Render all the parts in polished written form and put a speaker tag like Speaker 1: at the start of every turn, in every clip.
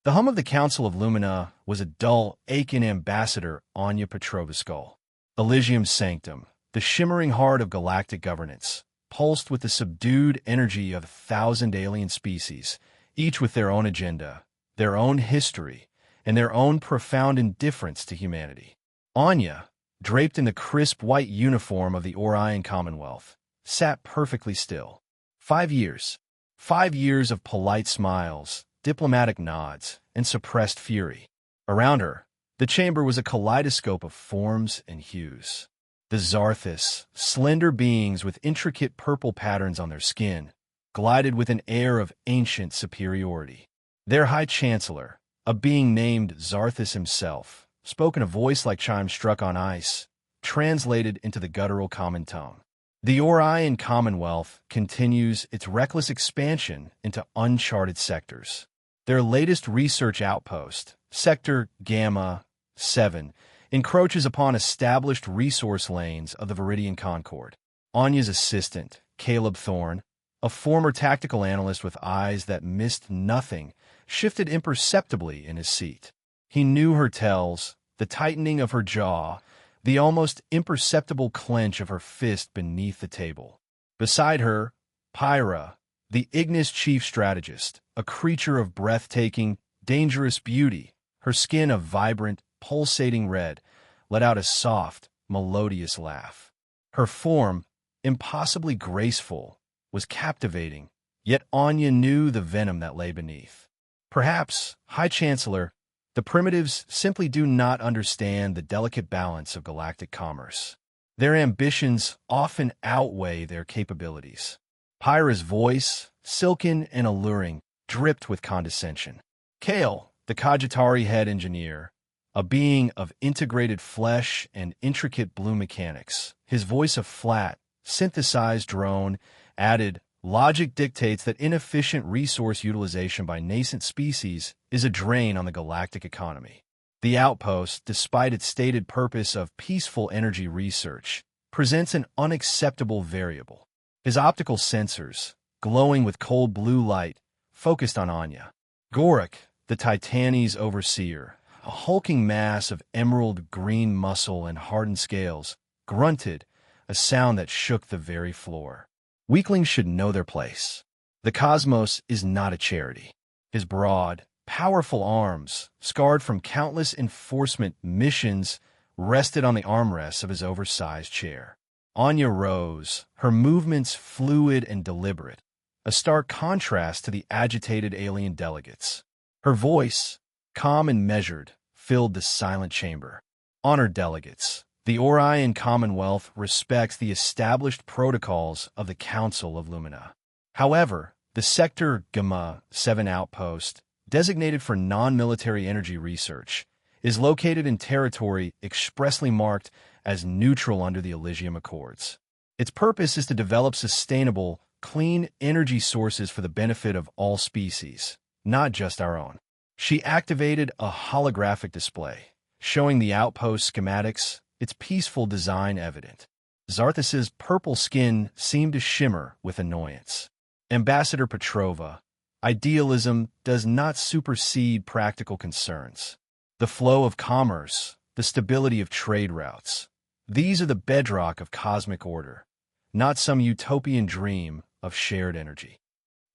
Speaker 1: The hum of the Council of Lumina was a dull, aching ambassador Anya Petrova's skull. Elysium Sanctum, the shimmering heart of galactic governance, pulsed with the subdued energy of 1,000 alien species, each with their own agenda, their own history, and their own profound indifference to humanity. Anya, draped in the crisp white uniform of the Orion Commonwealth, sat perfectly still. 5 years. 5 years of polite smiles, diplomatic nods, and suppressed fury. Around her, the chamber was a kaleidoscope of forms and hues. The Zarthus, slender beings with intricate purple patterns on their skin, glided with an air of ancient superiority. Their High Chancellor, a being named Zarthus himself, spoke in a voice like chimes struck on ice, translated into the guttural common tongue. The Orion Commonwealth continues its reckless expansion into uncharted sectors. Their latest research outpost, Sector Gamma 7, encroaches upon established resource lanes of the Viridian Concord. Anya's assistant, Caleb Thorne, a former tactical analyst with eyes that missed nothing, shifted imperceptibly in his seat. He knew her tells, the tightening of her jaw, the almost imperceptible clench of her fist beneath the table. Beside her, Pyra, the Ignis chief strategist, a creature of breathtaking, dangerous beauty, her skin a vibrant, pulsating red, let out a soft, melodious laugh. Her form, impossibly graceful, was captivating, yet Anya knew the venom that lay beneath. Perhaps, High Chancellor, the primitives simply do not understand the delicate balance of galactic commerce. Their ambitions often outweigh their capabilities. Pyra's voice, silken and alluring, dripped with condescension. Kale, the Cogitari head engineer, a being of integrated flesh and intricate blue mechanics, his voice a flat, synthesized drone, added, "Logic dictates that inefficient resource utilization by nascent species is a drain on the galactic economy. The outpost, despite its stated purpose of peaceful energy research, presents an unacceptable variable." His optical sensors, glowing with cold blue light, focused on Anya. Gorik, the Titani's overseer, a hulking mass of emerald green muscle and hardened scales, grunted, a sound that shook the very floor. Weaklings should know their place. The cosmos is not a charity. His broad, powerful arms, scarred from countless enforcement missions, rested on the armrests of his oversized chair. Anya rose, her movements fluid and deliberate, a stark contrast to the agitated alien delegates. Her voice, calm and measured, filled the silent chamber. Honored delegates, the Orion Commonwealth respects the established protocols of the Council of Lumina. However, the Sector Gamma 7 outpost, designated for non-military energy research, is located in territory expressly marked as neutral under the Elysium Accords. Its purpose is to develop sustainable, clean energy sources for the benefit of all species, not just our own. She activated a holographic display, showing the outpost schematics, its peaceful design evident. Zarthus's purple skin seemed to shimmer with annoyance. Ambassador Petrova, idealism does not supersede practical concerns. The flow of commerce, the stability of trade routes, these are the bedrock of cosmic order, not some utopian dream of shared energy.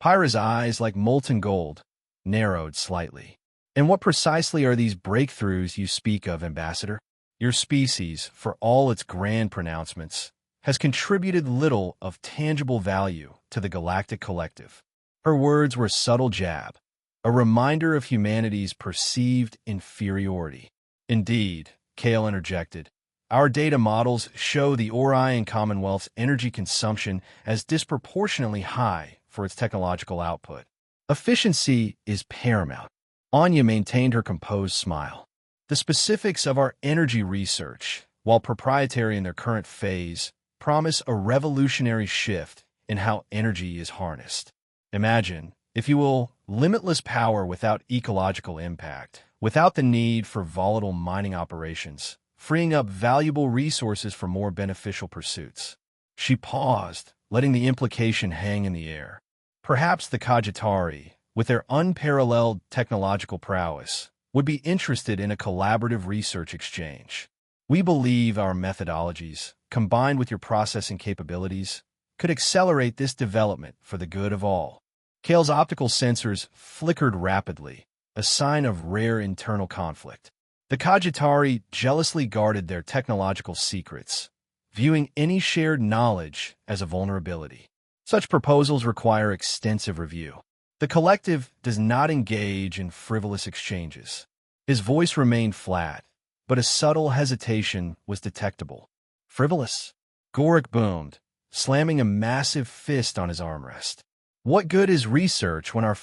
Speaker 1: Pyra's eyes, like molten gold, narrowed slightly. And what precisely are these breakthroughs you speak of, Ambassador? Your species, for all its grand pronouncements, has contributed little of tangible value to the galactic collective. Her words were a subtle jab, a reminder of humanity's perceived inferiority. Indeed, Kale interjected, our data models show the Orion Commonwealth's energy consumption as disproportionately high for its technological output. Efficiency is paramount. Anya maintained her composed smile. The specifics of our energy research, while proprietary in their current phase, promise a revolutionary shift in how energy is harnessed. Imagine, if you will, limitless power without ecological impact, without the need for volatile mining operations, freeing up valuable resources for more beneficial pursuits. She paused, letting the implication hang in the air. Perhaps the Cogitari, with their unparalleled technological prowess, would be interested in a collaborative research exchange. We believe our methodologies, combined with your processing capabilities, could accelerate this development for the good of all. Kale's optical sensors flickered rapidly, a sign of rare internal conflict. The Cogitari jealously guarded their technological secrets, viewing any shared knowledge as a vulnerability. Such proposals require extensive review. The collective does not engage in frivolous exchanges. His voice remained flat, but a subtle hesitation was detectable. Frivolous? Gorik boomed, slamming a massive fist on his armrest. What good is research when our...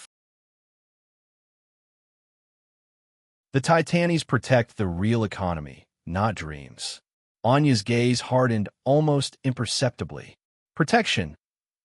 Speaker 1: The Titanis protect the real economy, not dreams. Anya's gaze hardened almost imperceptibly. Protection,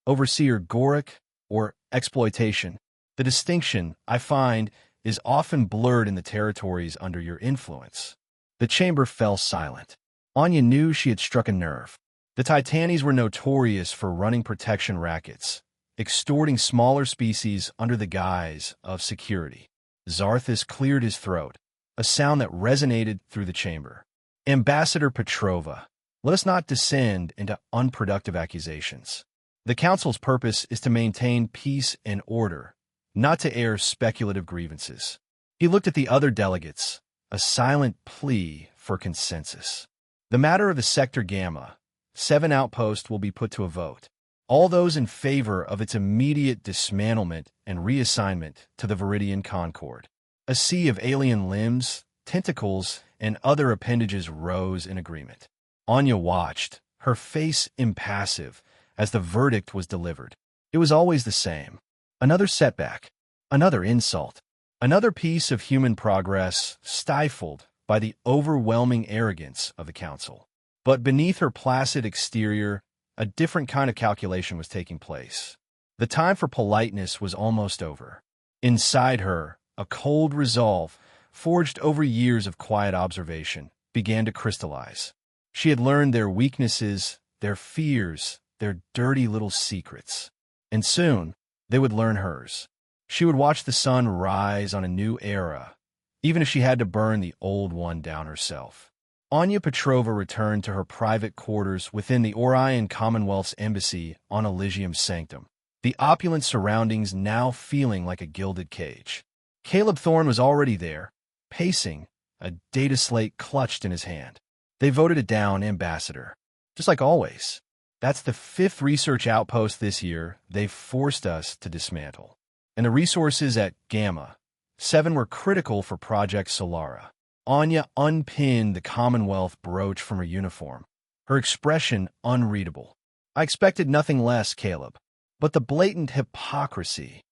Speaker 1: Overseer Gorik, or exploitation. The distinction, I find, is often blurred in the territories under your influence. The chamber fell silent. Anya knew she had struck a nerve. The Titanis were notorious for running protection rackets, extorting smaller species under the guise of security. Zarthis cleared his throat, a sound that resonated through the chamber. Ambassador Petrova, let us not descend into unproductive accusations. The Council's purpose is to maintain peace and order, not to air speculative grievances. He looked at the other delegates, a silent plea for consensus. The matter of the Sector Gamma 7 outpost will be put to a vote. All those in favor of its immediate dismantlement and reassignment to the Viridian Concord. A sea of alien limbs, tentacles, and other appendages rose in agreement. Anya watched, her face impassive, as the verdict was delivered. It was always the same. Another setback, another insult, another piece of human progress stifled by the overwhelming arrogance of the Council. But beneath her placid exterior, a different kind of calculation was taking place. The time for politeness was almost over. Inside her, a cold resolve, forged over years of quiet observation, began to crystallize. She had learned their weaknesses, their fears, their dirty little secrets. And soon, they would learn hers. She would watch the sun rise on a new era, even if she had to burn the old one down herself. Anya Petrova returned to her private quarters within the Orion Commonwealth's embassy on Elysium Sanctum, the opulent surroundings now feeling like a gilded cage. Caleb Thorne was already there, pacing, a data slate clutched in his hand. They voted it down, Ambassador. Just like always. That's the 5th research outpost this year they've forced us to dismantle. And the resources at Gamma 7 were critical for Project Solara. Anya unpinned the Commonwealth brooch from her uniform, her expression unreadable. I expected nothing less, Caleb. But the blatant hypocrisy.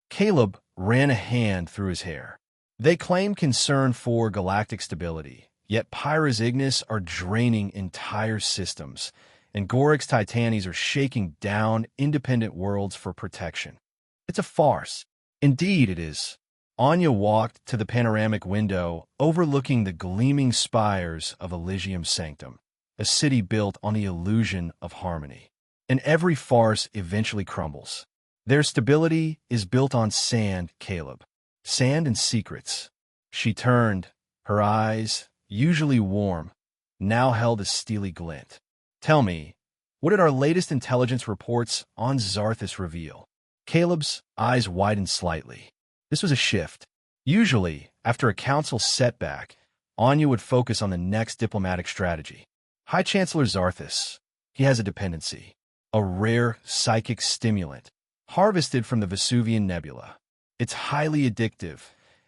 Speaker 1: Caleb ran a hand through his hair. They claim concern for galactic stability, yet Pyra's Ignis are draining entire systems, and Gorik's Titanis are shaking down independent worlds for protection. It's a farce. Indeed it is. Anya walked to the panoramic window overlooking the gleaming spires of Elysium Sanctum, a city built on the illusion of harmony. And every farce eventually crumbles. Their stability is built on sand, Caleb. Sand and secrets. She turned, her eyes, usually warm, now held a steely glint. Tell me, what did our latest intelligence reports on Zarthis reveal? Caleb's eyes widened slightly. This was a shift. Usually, after a council setback, Anya would focus on the next diplomatic strategy. High Chancellor Zarthis. He has a dependency. A rare psychic stimulant, harvested from the Vesuvian Nebula. It's highly addictive,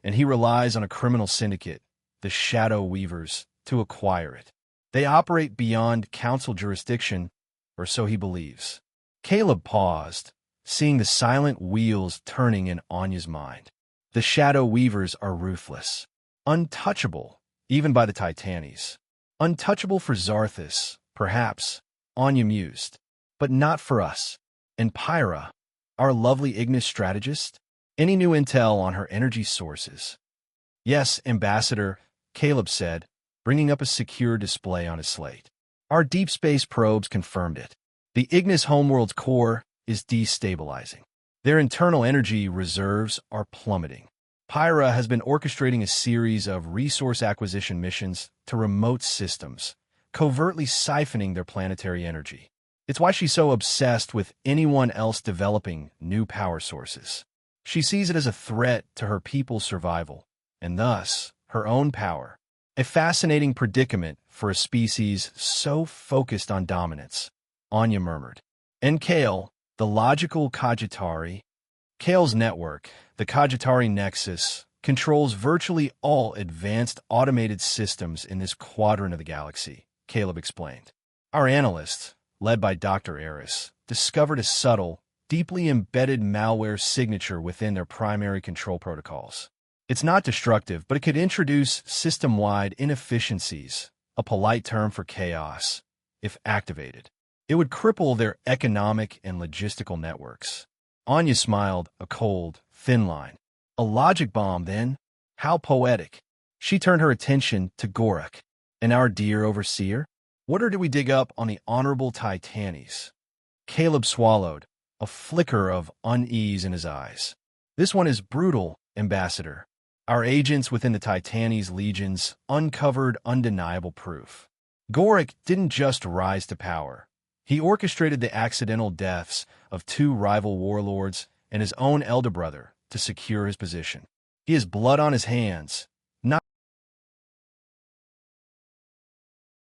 Speaker 1: and he relies on a criminal syndicate, the Shadow Weavers, to acquire it. They operate beyond council jurisdiction, or so he believes. Caleb paused, seeing the silent wheels turning in Anya's mind. The Shadow Weavers are ruthless, untouchable, even by the Titanis. Untouchable for Zarthis, perhaps, Anya mused, but not for us. And Pyra, our lovely Ignis strategist? Any new intel on her energy sources? Yes, Ambassador, Caleb said, bringing up a secure display on his slate. Our deep space probes confirmed it. The Ignis homeworld's core is destabilizing. Their internal energy reserves are plummeting. Pyra has been orchestrating a series of resource acquisition missions to remote systems, covertly siphoning their planetary energy. It's why she's so obsessed with anyone else developing new power sources. She sees it as a threat to her people's survival, and thus her own power. A fascinating predicament for a species so focused on dominance, Anya murmured. And Kale, the logical cogitari. Kale's network, the Cogitari Nexus, controls virtually all advanced automated systems in this quadrant of the galaxy, Caleb explained. Our analysts, led by Dr. Eris, discovered a subtle, deeply embedded malware signature within their primary control protocols. It's not destructive, but it could introduce system-wide inefficiencies, a polite term for chaos, if activated. It would cripple their economic and logistical networks. Anya smiled, a cold, thin line. A logic bomb, then? How poetic. She turned her attention to Gorak. And our dear overseer? What order do we dig up on the Honorable Titanes? Caleb swallowed, a flicker of unease in his eyes. This one is brutal, Ambassador. Our agents within the Titanes legions uncovered undeniable proof. Gorak didn't just rise to power. He orchestrated the accidental deaths of 2 rival warlords and his own elder brother to secure his position. He has blood on his hands. Not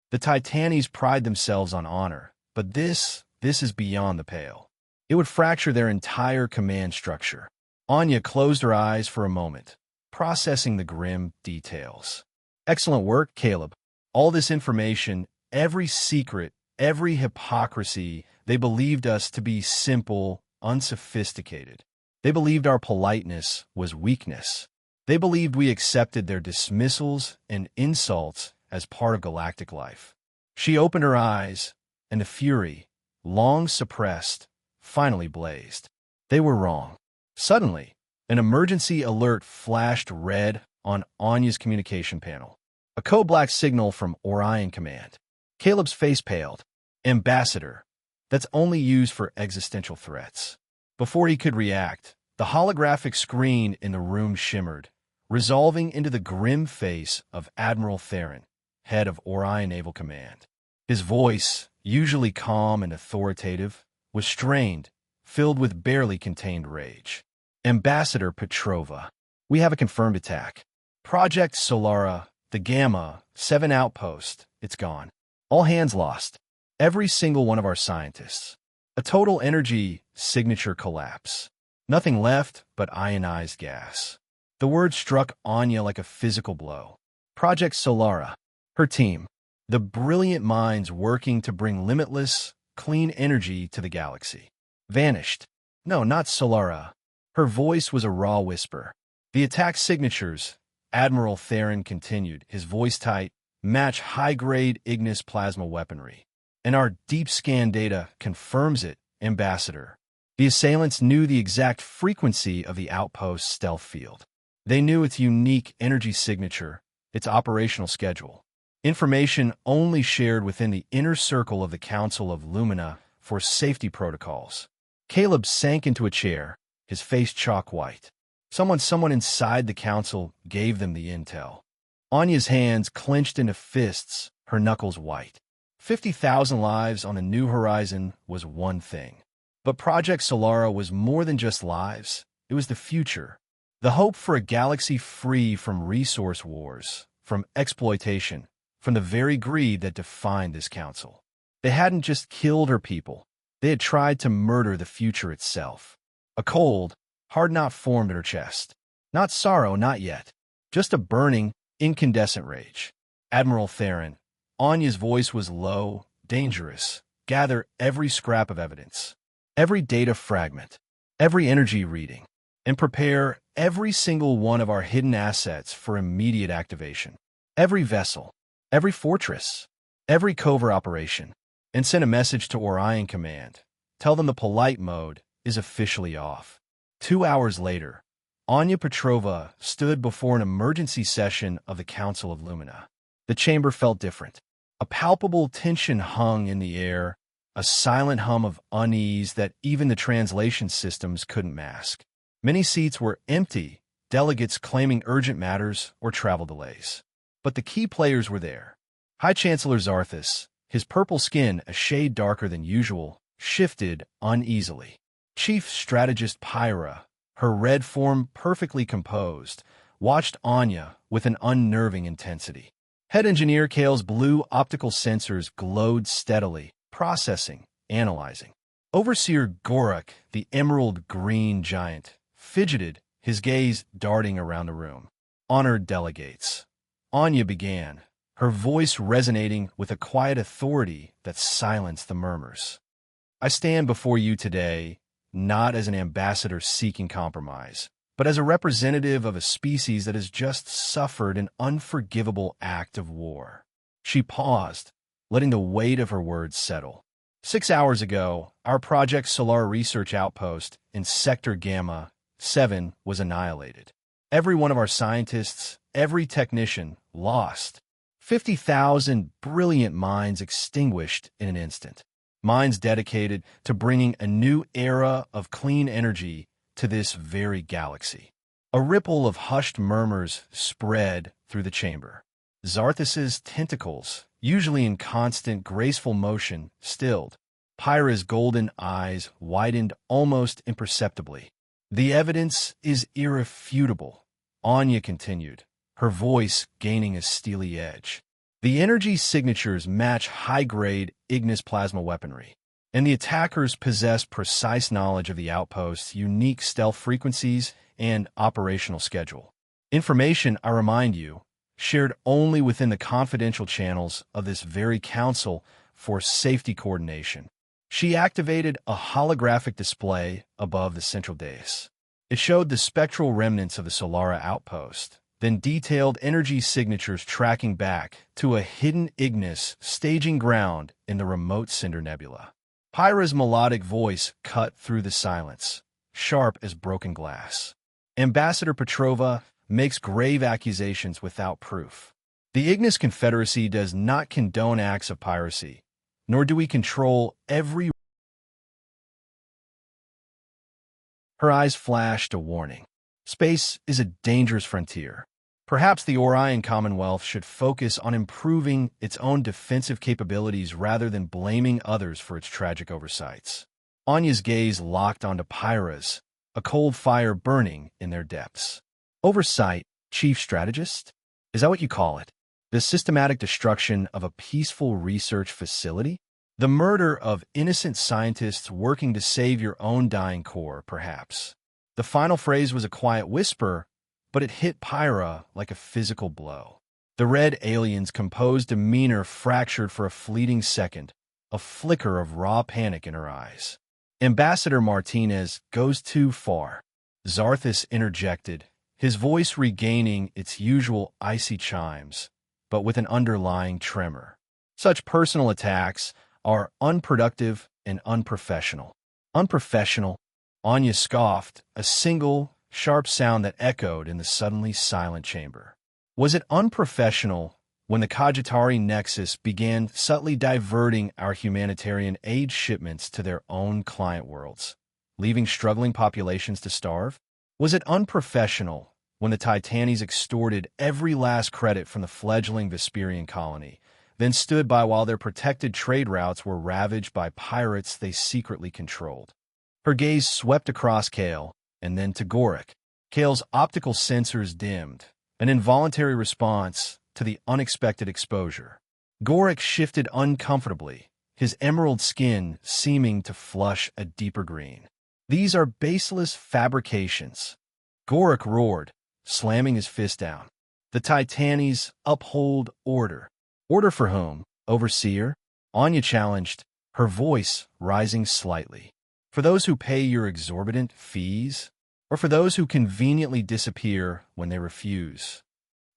Speaker 1: the Titanes pride themselves on honor, but this is beyond the pale. It would fracture their entire command structure. Anya closed her eyes for a moment, processing the grim details. Excellent work, Caleb. All this information, every secret, every hypocrisy, they believed us to be simple, unsophisticated. They believed our politeness was weakness. They believed we accepted their dismissals and insults as part of galactic life. She opened her eyes, and the fury, long suppressed, finally blazed. They were wrong. Suddenly, an emergency alert flashed red on Anya's communication panel. A code-black signal from Orion Command. Caleb's face paled. Ambassador. That's only used for existential threats. Before he could react, the holographic screen in the room shimmered, resolving into the grim face of Admiral Theron, head of Orion Naval Command. His voice, usually calm and authoritative, was strained, filled with barely contained rage. Ambassador Petrova, we have a confirmed attack. Project Solara, the Gamma, 7 outpost, it's gone. All hands lost. Every single one of our scientists. A total energy signature collapse. Nothing left but ionized gas. The word struck Anya like a physical blow. Project Solara, her team, the brilliant minds working to bring limitless, clean energy to the galaxy. Vanished. No, not Solara. Her voice was a raw whisper. The attack signatures, Admiral Theron continued, his voice tight, match high-grade Ignis plasma weaponry. And our deep scan data confirms it, Ambassador. The assailants knew the exact frequency of the outpost's stealth field. They knew its unique energy signature, its operational schedule. Information only shared within the inner circle of the Council of Lumina for safety protocols. Caleb sank into a chair, his face chalk white. Someone inside the council gave them the intel. Anya's hands clenched into fists, her knuckles white. 50,000 lives on a new horizon was one thing. But Project Solara was more than just lives. It was the future. The hope for a galaxy free from resource wars, from exploitation, from the very greed that defined this council. They hadn't just killed her people. They had tried to murder the future itself. A cold, hard knot formed in her chest. Not sorrow, not yet. Just a burning, incandescent rage. Admiral Theron, Anya's voice was low, dangerous. Gather every scrap of evidence, every data fragment, every energy reading, and prepare every single one of our hidden assets for immediate activation. Every vessel, every fortress, every covert operation, and send a message to Orion Command. Tell them the polite mode is officially off. 2 hours later, Anya Petrova stood before an emergency session of the Council of Lumina. The chamber felt different. A palpable tension hung in the air, a silent hum of unease that even the translation systems couldn't mask. Many seats were empty, delegates claiming urgent matters or travel delays. But the key players were there. High Chancellor Zarthus, his purple skin a shade darker than usual, shifted uneasily. Chief Strategist Pyra, her red form perfectly composed, watched Anya with an unnerving intensity. Head Engineer Kale's blue optical sensors glowed steadily, processing, analyzing. Overseer Gorak, the emerald green giant, fidgeted, his gaze darting around the room. Honored delegates. Anya began, her voice resonating with a quiet authority that silenced the murmurs. I stand before you today, not as an ambassador seeking compromise, but as a representative of a species that has just suffered an unforgivable act of war. She paused, letting the weight of her words settle. 6 hours ago, our Project Solara research outpost in Sector Gamma 7 was annihilated. Every one of our scientists, every technician, lost. 50,000 brilliant minds extinguished in an instant. Minds dedicated to bringing a new era of clean energy to this very galaxy. A ripple of hushed murmurs spread through the chamber. Zarthus's tentacles, usually in constant, graceful motion, stilled. Pyra's golden eyes widened almost imperceptibly. The evidence is irrefutable, Anya continued, her voice gaining a steely edge. The energy signatures match high-grade Ignis plasma weaponry, and the attackers possess precise knowledge of the outpost's unique stealth frequencies and operational schedule. Information, I remind you, shared only within the confidential channels of this very council for safety coordination. She activated a holographic display above the central dais. It showed the spectral remnants of the Solara outpost, then detailed energy signatures tracking back to a hidden Ignis staging ground in the remote Cinder Nebula. Pyra's melodic voice cut through the silence, sharp as broken glass. Ambassador Petrova makes grave accusations without proof. The Ignis Confederacy does not condone acts of piracy, nor do we control every... Her eyes flashed a warning. Space is a dangerous frontier. Perhaps the Orion Commonwealth should focus on improving its own defensive capabilities rather than blaming others for its tragic oversights. Anya's gaze locked onto Pyra's, a cold fire burning in their depths. Oversight, Chief Strategist? Is that what you call it? The systematic destruction of a peaceful research facility? The murder of innocent scientists working to save your own dying core, perhaps. The final phrase was a quiet whisper, but it hit Pyra like a physical blow. The red alien's composed demeanor fractured for a fleeting second, a flicker of raw panic in her eyes. Ambassador Martinez goes too far, Zarthus interjected, his voice regaining its usual icy chimes, but with an underlying tremor. Such personal attacks are unproductive and unprofessional. Unprofessional? Anya scoffed, a single, sharp sound that echoed in the suddenly silent chamber. Was it unprofessional when the Cogitari Nexus began subtly diverting our humanitarian aid shipments to their own client worlds, leaving struggling populations to starve? Was it unprofessional when the Titanes extorted every last credit from the fledgling Vesperian colony, then stood by while their protected trade routes were ravaged by pirates they secretly controlled? Her gaze swept across Kale, and then to Gorak. Kale's optical sensors dimmed, an involuntary response to the unexpected exposure. Gorak shifted uncomfortably, his emerald skin seeming to flush a deeper green. These are baseless fabrications. Gorak roared, slamming his fist down. The Titanes uphold order. Order for whom? Overseer? Anya challenged, her voice rising slightly. For those who pay your exorbitant fees? Or for those who conveniently disappear when they refuse?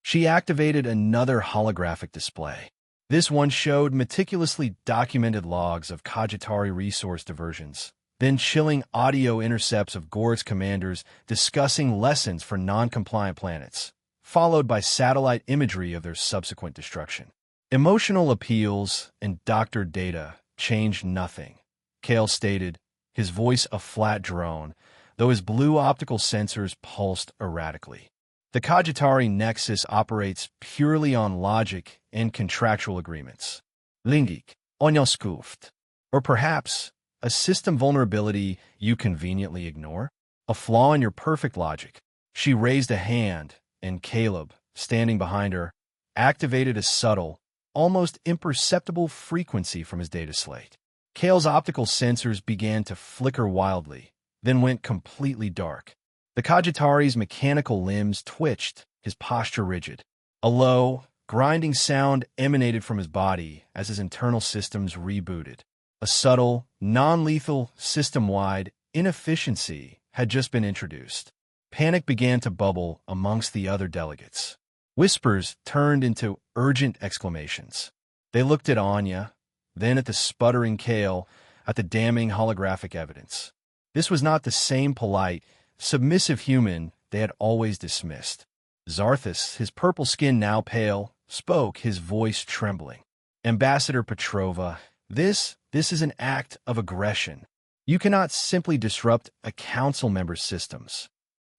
Speaker 1: She activated another holographic display. This one showed meticulously documented logs of Cogitari resource diversions, then chilling audio intercepts of Gorak's commanders discussing lessons for non-compliant planets, followed by satellite imagery of their subsequent destruction. Emotional appeals and doctored data changed nothing, Kale stated, his voice a flat drone, though his blue optical sensors pulsed erratically. The Cogitari Nexus operates purely on logic and contractual agreements. Lingik, onyoskooft. Or perhaps a system vulnerability you conveniently ignore? A flaw in your perfect logic. She raised a hand, and Caleb, standing behind her, activated a subtle, almost imperceptible frequency from his data slate. Kale's optical sensors began to flicker wildly, then went completely dark. The Cogitari's mechanical limbs twitched, his posture rigid. A low, grinding sound emanated from his body as his internal systems rebooted. A subtle, non-lethal, system-wide inefficiency had just been introduced. Panic began to bubble amongst the other delegates. Whispers turned into urgent exclamations. They looked at Anya, then at the sputtering Kale, at the damning holographic evidence. This was not the same polite, submissive human they had always dismissed. Zarthus, his purple skin now pale, spoke, his voice trembling. Ambassador Petrova, this is an act of aggression. You cannot simply disrupt a council member's systems.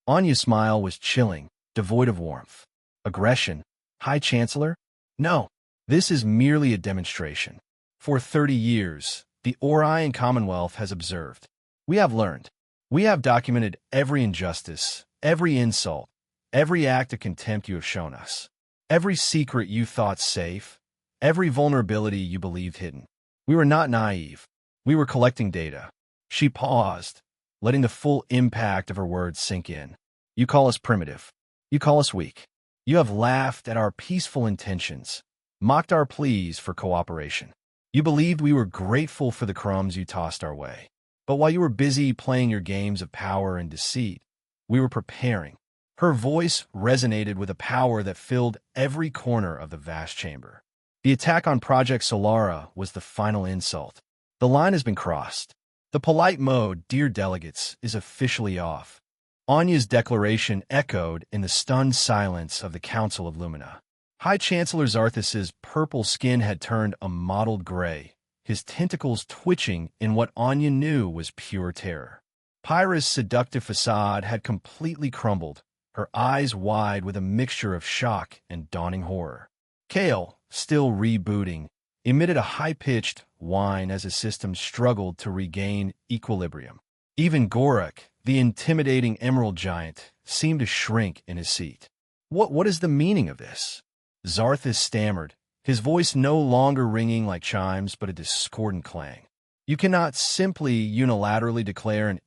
Speaker 1: Anya's smile was chilling, devoid of warmth. Aggression? High Chancellor? No, this is merely a demonstration. For 30 years, the Orion Commonwealth has observed. We have learned. We have documented every injustice, every insult, every act of contempt you have shown us, every secret you thought safe, every vulnerability you believed hidden. We were not naive. We were collecting data. She paused, letting the full impact of her words sink in. You call us primitive. You call us weak. You have laughed at our peaceful intentions, mocked our pleas for cooperation. You believed we were grateful for the crumbs you tossed our way. But while you were busy playing your games of power and deceit, we were preparing. Her voice resonated with a power that filled every corner of the vast chamber. The attack on Project Solara was the final insult. The line has been crossed. The polite mode, dear delegates, is officially off. Anya's declaration echoed in the stunned silence of the Council of Lumina. High Chancellor Zarthus's purple skin had turned a mottled gray, his tentacles twitching in what Anya knew was pure terror. Pyra's seductive facade had completely crumbled, her eyes wide with a mixture of shock and dawning horror. Kale, still rebooting, emitted a high-pitched whine as his system struggled to regain equilibrium. Even Gorak, the intimidating emerald giant, seemed to shrink in his seat. What is the meaning of this? Zarthus stammered, his voice no longer ringing like chimes but a discordant clang. You cannot simply unilaterally declare an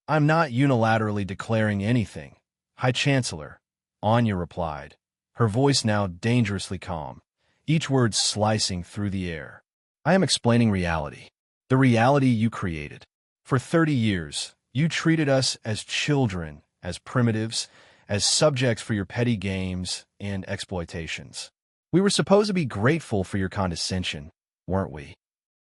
Speaker 1: I'm not unilaterally declaring anything, High Chancellor, Anya replied, her voice now dangerously calm, each word slicing through the air. I am explaining reality, the reality you created. For 30 years, you treated us as children, as primitives, as subjects for your petty games and exploitations. We were supposed to be grateful for your condescension, weren't we?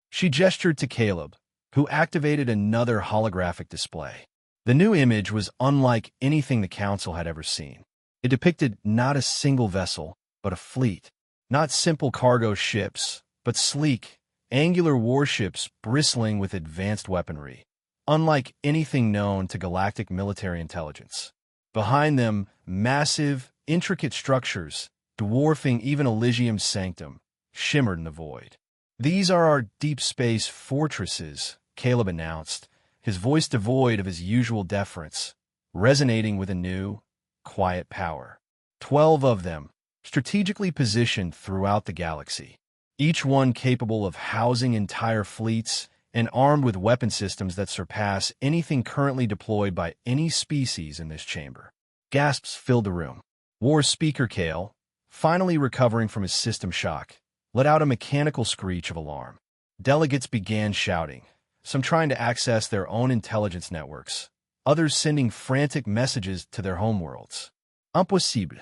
Speaker 1: She gestured to Caleb, who activated another holographic display. The new image was unlike anything the Council had ever seen. It depicted not a single vessel, but a fleet. Not simple cargo ships, but sleek, angular warships bristling with advanced weaponry, unlike anything known to galactic military intelligence. Behind them, massive, intricate structures, dwarfing even Elysium Sanctum, shimmered in the void. These are our deep space fortresses, Caleb announced, his voice devoid of his usual deference, resonating with a new, quiet power. 12 of them, strategically positioned throughout the galaxy, each one capable of housing entire fleets and armed with weapon systems that surpass anything currently deployed by any species in this chamber. Gasps filled the room. War Speaker Kale, finally recovering from his system shock, let out a mechanical screech of alarm. Delegates began shouting, some trying to access their own intelligence networks, others sending frantic messages to their homeworlds. Impossible.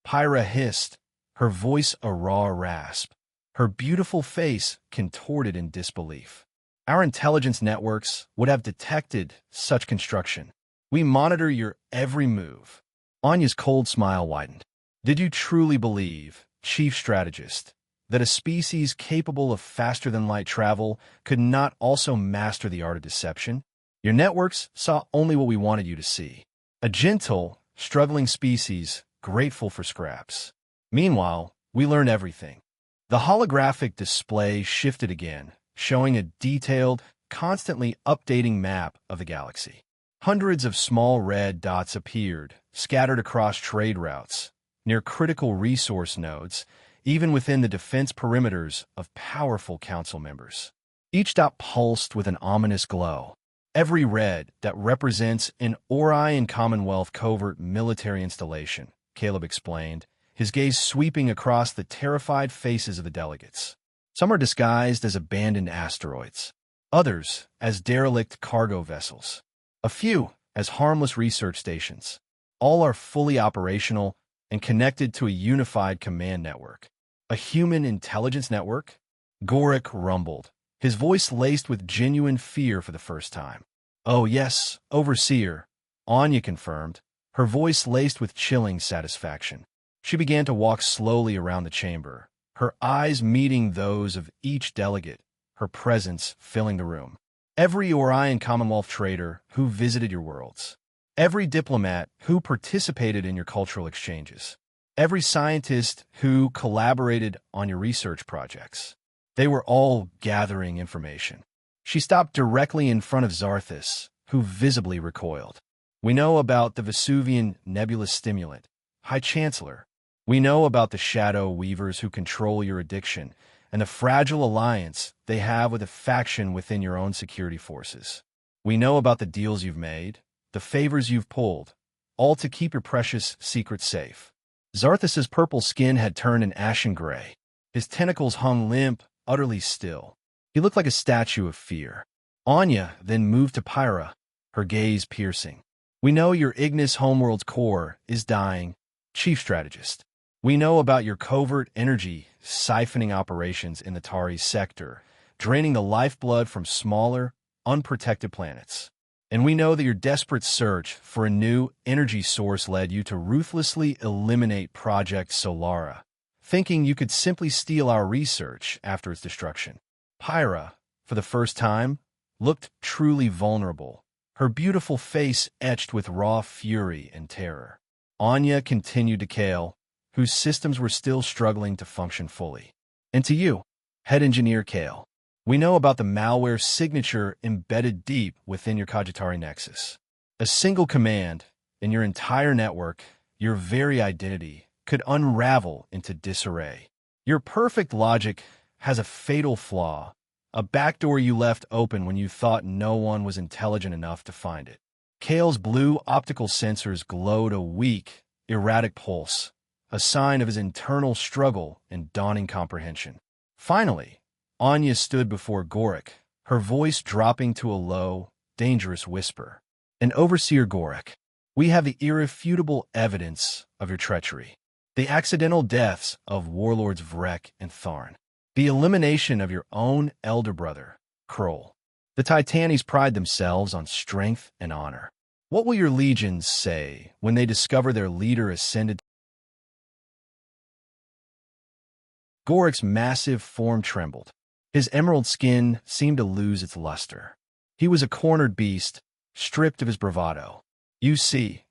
Speaker 1: Pyra hissed, her voice a raw rasp, her beautiful face contorted in disbelief. Our intelligence networks would have detected such construction. We monitor your every move. Anya's cold smile widened. Did you truly believe, Chief Strategist, that a species capable of faster-than-light travel could not also master the art of deception? Your networks saw only what we wanted you to see. A gentle, struggling species, grateful for scraps. Meanwhile, we learned everything. The holographic display shifted again, showing a detailed, constantly updating map of the galaxy. Hundreds of small red dots appeared, scattered across trade routes, near critical resource nodes, even within the defense perimeters of powerful council members. Each dot pulsed with an ominous glow. Every red that represents an Orion Commonwealth covert military installation, Caleb explained, his gaze sweeping across the terrified faces of the delegates. Some are disguised as abandoned asteroids, others as derelict cargo vessels, a few as harmless research stations. All are fully operational and connected to a unified command network. A human intelligence network? Gorik rumbled, his voice laced with genuine fear for the first time. Oh yes, Overseer, Anya confirmed, her voice laced with chilling satisfaction. She began to walk slowly around the chamber, her eyes meeting those of each delegate, her presence filling the room. Every Orion Commonwealth trader who visited your worlds. Every diplomat who participated in your cultural exchanges. Every scientist who collaborated on your research projects. They were all gathering information. She stopped directly in front of Zarthus, who visibly recoiled. We know about the Vesuvian nebulous stimulant, High Chancellor. We know about the shadow weavers who control your addiction and the fragile alliance they have with a faction within your own security forces. We know about the deals you've made, the favors you've pulled, all to keep your precious secrets safe. Zarthus's purple skin had turned an ashen gray. His tentacles hung limp, utterly still. He looked like a statue of fear. Anya then moved to Pyra, her gaze piercing. We know your Ignis Homeworld's core is dying, Chief Strategist. We know about your covert energy siphoning operations in the Tari sector, draining the lifeblood from smaller, unprotected planets. And we know that your desperate search for a new energy source led you to ruthlessly eliminate Project Solara, thinking you could simply steal our research after its destruction. Pyra, for the first time, looked truly vulnerable, her beautiful face etched with raw fury and terror. Anya continued to Kale, whose systems were still struggling to function fully. And to you, Head Engineer Kale, we know about the malware signature embedded deep within your Cogitari Nexus. A single command in your entire network, your very identity, could unravel into disarray. Your perfect logic has a fatal flaw, a backdoor you left open when you thought no one was intelligent enough to find it. Kale's blue optical sensors glowed a weak, erratic pulse, a sign of his internal struggle and dawning comprehension. Finally, Anya stood before Gorik, her voice dropping to a low, dangerous whisper. "And Overseer Gorik, we have the irrefutable evidence of your treachery. The accidental deaths of warlords Vrek and Tharn. The elimination of your own elder brother, Kroll. The Titanis pride themselves on strength and honor. What will your legions say when they discover their leader ascended?" Gorik's massive form trembled. His emerald skin seemed to lose its luster. He was a cornered beast, stripped of his bravado. "You see,"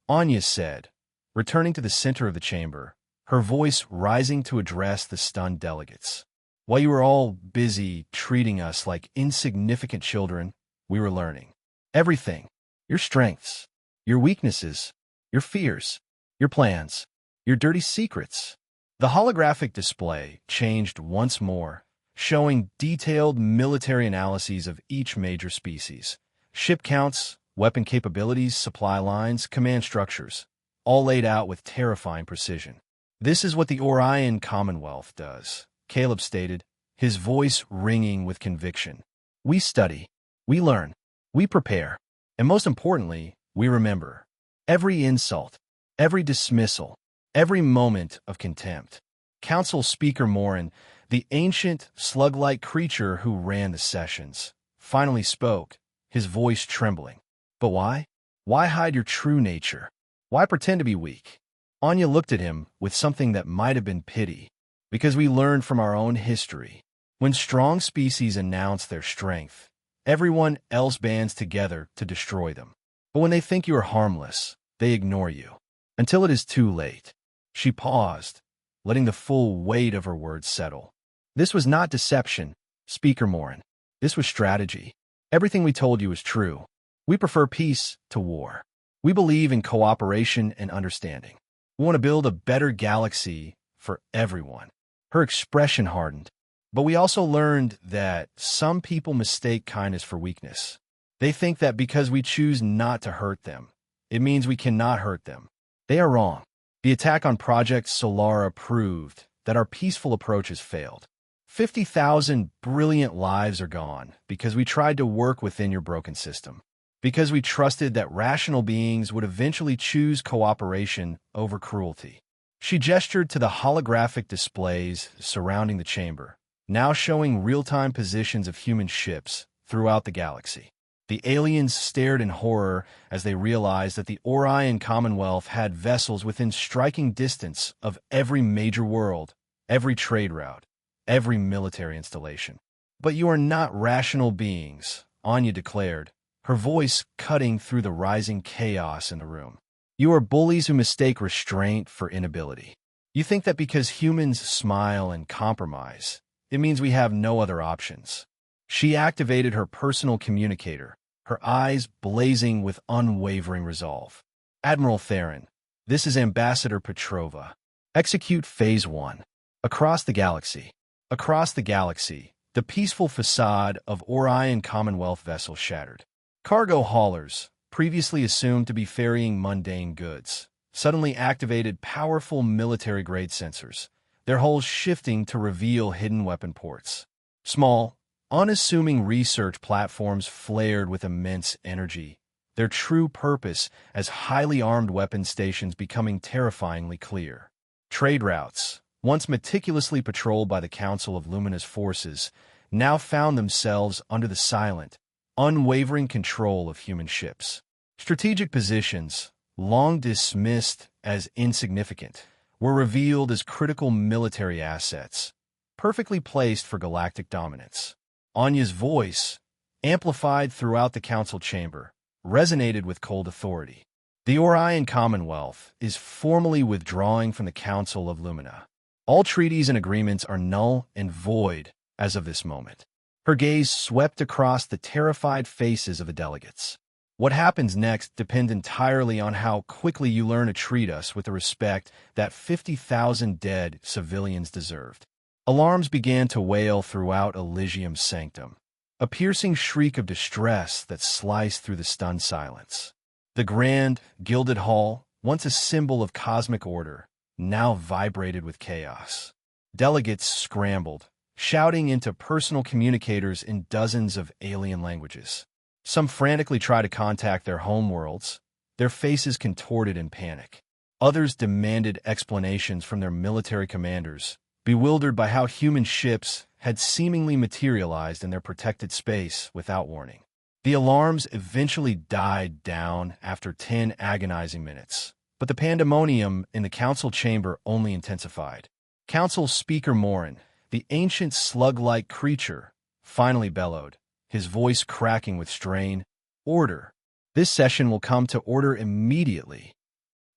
Speaker 1: Anya said, returning to the center of the chamber, her voice rising to address the stunned delegates. "While you were all busy treating us like insignificant children, we were learning. Everything. Your strengths, your weaknesses, your fears, your plans, your dirty secrets." The holographic display changed once more, showing detailed military analyses of each major species. Ship counts, weapon capabilities, supply lines, command structures, all laid out with terrifying precision. "This is what the Orion Commonwealth does," Caleb stated, his voice ringing with conviction. "We study, we learn, we prepare, and most importantly, we remember. Every insult, every dismissal, every moment of contempt." Council Speaker Morin, the ancient, slug-like creature who ran the sessions, finally spoke, his voice trembling. "But why? Why hide your true nature? Why pretend to be weak?" Anya looked at him with something that might have been pity, Because we learned from our own history. When strong species announce their strength, everyone else bands together to destroy them. But when they think you are harmless, they ignore you. Until it is too late. She paused, letting the full weight of her words settle. This was not deception, Speaker Morin. This was strategy. Everything we told you is true. We prefer peace to war. We believe in cooperation and understanding. We want to build a better galaxy for everyone. Her expression hardened. But we also learned that some people mistake kindness for weakness. They think that because we choose not to hurt them, it means we cannot hurt them. They are wrong. The attack on Project Solara proved that our peaceful approach has failed. 50,000 brilliant lives are gone because we tried to work within your broken system. Because we trusted that rational beings would eventually choose cooperation over cruelty. She gestured to the holographic displays surrounding the chamber, now showing real-time positions of human ships throughout the galaxy. The aliens stared in horror as they realized that the Orion Commonwealth had vessels within striking distance of every major world, every trade route, every military installation. But you are not rational beings, Anya declared, her voice cutting through the rising chaos in the room. You are bullies who mistake restraint for inability. You think that because humans smile and compromise, it means we have no other options. She activated her personal communicator, her eyes blazing with unwavering resolve. Admiral Theron, this is Ambassador Petrova. Execute Phase 1. Across the galaxy. Across the galaxy, the peaceful facade of Orion Commonwealth vessels shattered. Cargo haulers, previously assumed to be ferrying mundane goods, suddenly activated powerful military-grade sensors, their hulls shifting to reveal hidden weapon ports. Small, unassuming research platforms flared with immense energy, their true purpose as highly armed weapon stations becoming terrifyingly clear. Trade routes, once meticulously patrolled by the Council of Lumina's forces, now found themselves under the silent, unwavering control of human ships. Strategic positions, long dismissed as insignificant, were revealed as critical military assets, perfectly placed for galactic dominance. Anya's voice, amplified throughout the council chamber, resonated with cold authority. The Orion Commonwealth is formally withdrawing from the Council of Lumina. All treaties and agreements are null and void as of this moment. Her gaze swept across the terrified faces of the delegates. What happens next depends entirely on how quickly you learn to treat us with the respect that 50,000 dead civilians deserved. Alarms began to wail throughout Elysium Sanctum, a piercing shriek of distress that sliced through the stunned silence. The grand, gilded hall, once a symbol of cosmic order, now vibrated with chaos. Delegates scrambled, shouting into personal communicators in dozens of alien languages. Some frantically tried to contact their homeworlds, their faces contorted in panic. Others demanded explanations from their military commanders, bewildered by how human ships had seemingly materialized in their protected space without warning. The alarms eventually died down after 10 agonizing minutes, but the pandemonium in the council chamber only intensified. Council Speaker Morin, the ancient slug-like creature, finally bellowed, his voice cracking with strain. Order. This session will come to order immediately.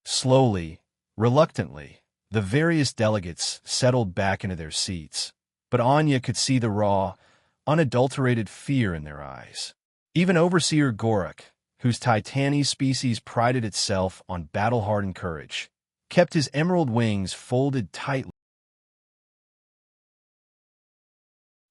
Speaker 1: Slowly, reluctantly, the various delegates settled back into their seats, but Anya could see the raw, unadulterated fear in their eyes. Even Overseer Gorak, whose Titani species prided itself on battle-hardened courage, kept his emerald wings folded tightly.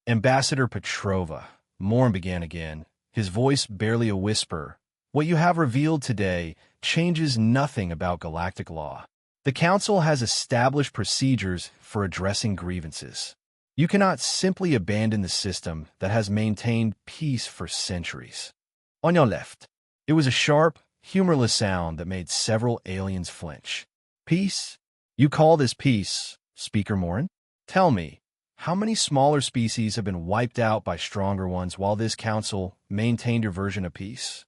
Speaker 1: Ambassador Petrova, Morin began again, his voice barely a whisper. What you have revealed today changes nothing about galactic law. The Council has established procedures for addressing grievances. You cannot simply abandon the system that has maintained peace for centuries. On your left, it was a sharp, humorless sound that made several aliens flinch. Peace? You call this peace, Speaker Morin? Tell me, how many smaller species have been wiped out by stronger ones while this council maintained your version of peace?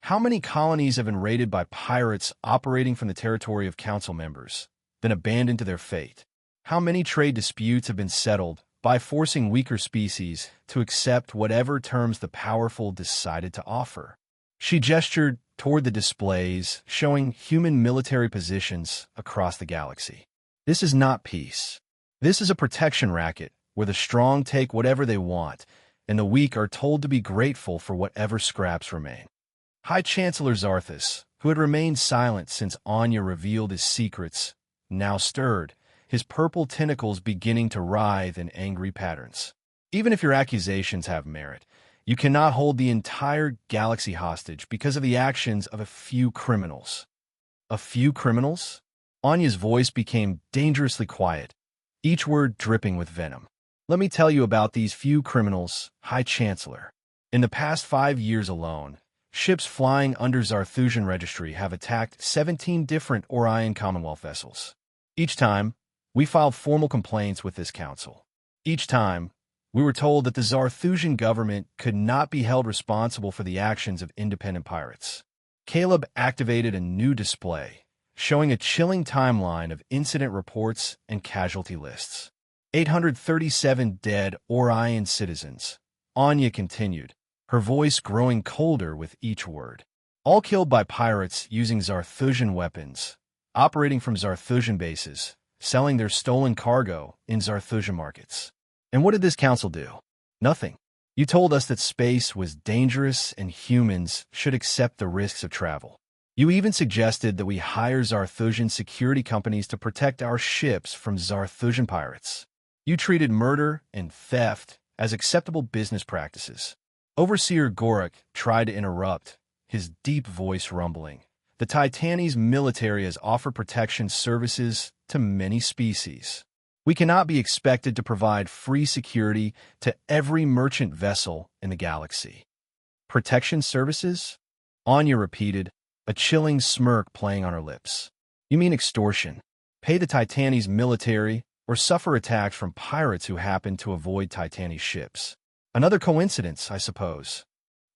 Speaker 1: How many colonies have been raided by pirates operating from the territory of council members, then abandoned to their fate? How many trade disputes have been settled by forcing weaker species to accept whatever terms the powerful decided to offer? She gestured toward the displays showing human military positions across the galaxy. This is not peace. This is a protection racket where the strong take whatever they want and the weak are told to be grateful for whatever scraps remain. High Chancellor Zarthus, who had remained silent since Anya revealed his secrets, now stirred, his purple tentacles beginning to writhe in angry patterns. Even if your accusations have merit, you cannot hold the entire galaxy hostage because of the actions of a few criminals. A few criminals? Anya's voice became dangerously quiet, each word dripping with venom. Let me tell you about these few criminals, High Chancellor. In the past 5 years alone, ships flying under Zarthusian registry have attacked 17 different Orion Commonwealth vessels. Each time, we filed formal complaints with this council. Each time, we were told that the Zarthusian government could not be held responsible for the actions of independent pirates. Caleb activated a new display, showing a chilling timeline of incident reports and casualty lists. 837 dead Orion citizens. Anya continued, her voice growing colder with each word. All killed by pirates using Zarthusian weapons, operating from Zarthusian bases, selling their stolen cargo in Zarthusian markets. And what did this council do? Nothing. You told us that space was dangerous and humans should accept the risks of travel. You even suggested that we hire Zarthusian security companies to protect our ships from Zarthusian pirates. You treated murder and theft as acceptable business practices. Overseer Gorak tried to interrupt, his deep voice rumbling. The Titani's military has offered protection services to many species. We cannot be expected to provide free security to every merchant vessel in the galaxy. Protection services? Anya repeated, a chilling smirk playing on her lips. You mean extortion? Pay the Titani's military or suffer attacks from pirates who happen to avoid Titani's ships. Another coincidence, I suppose.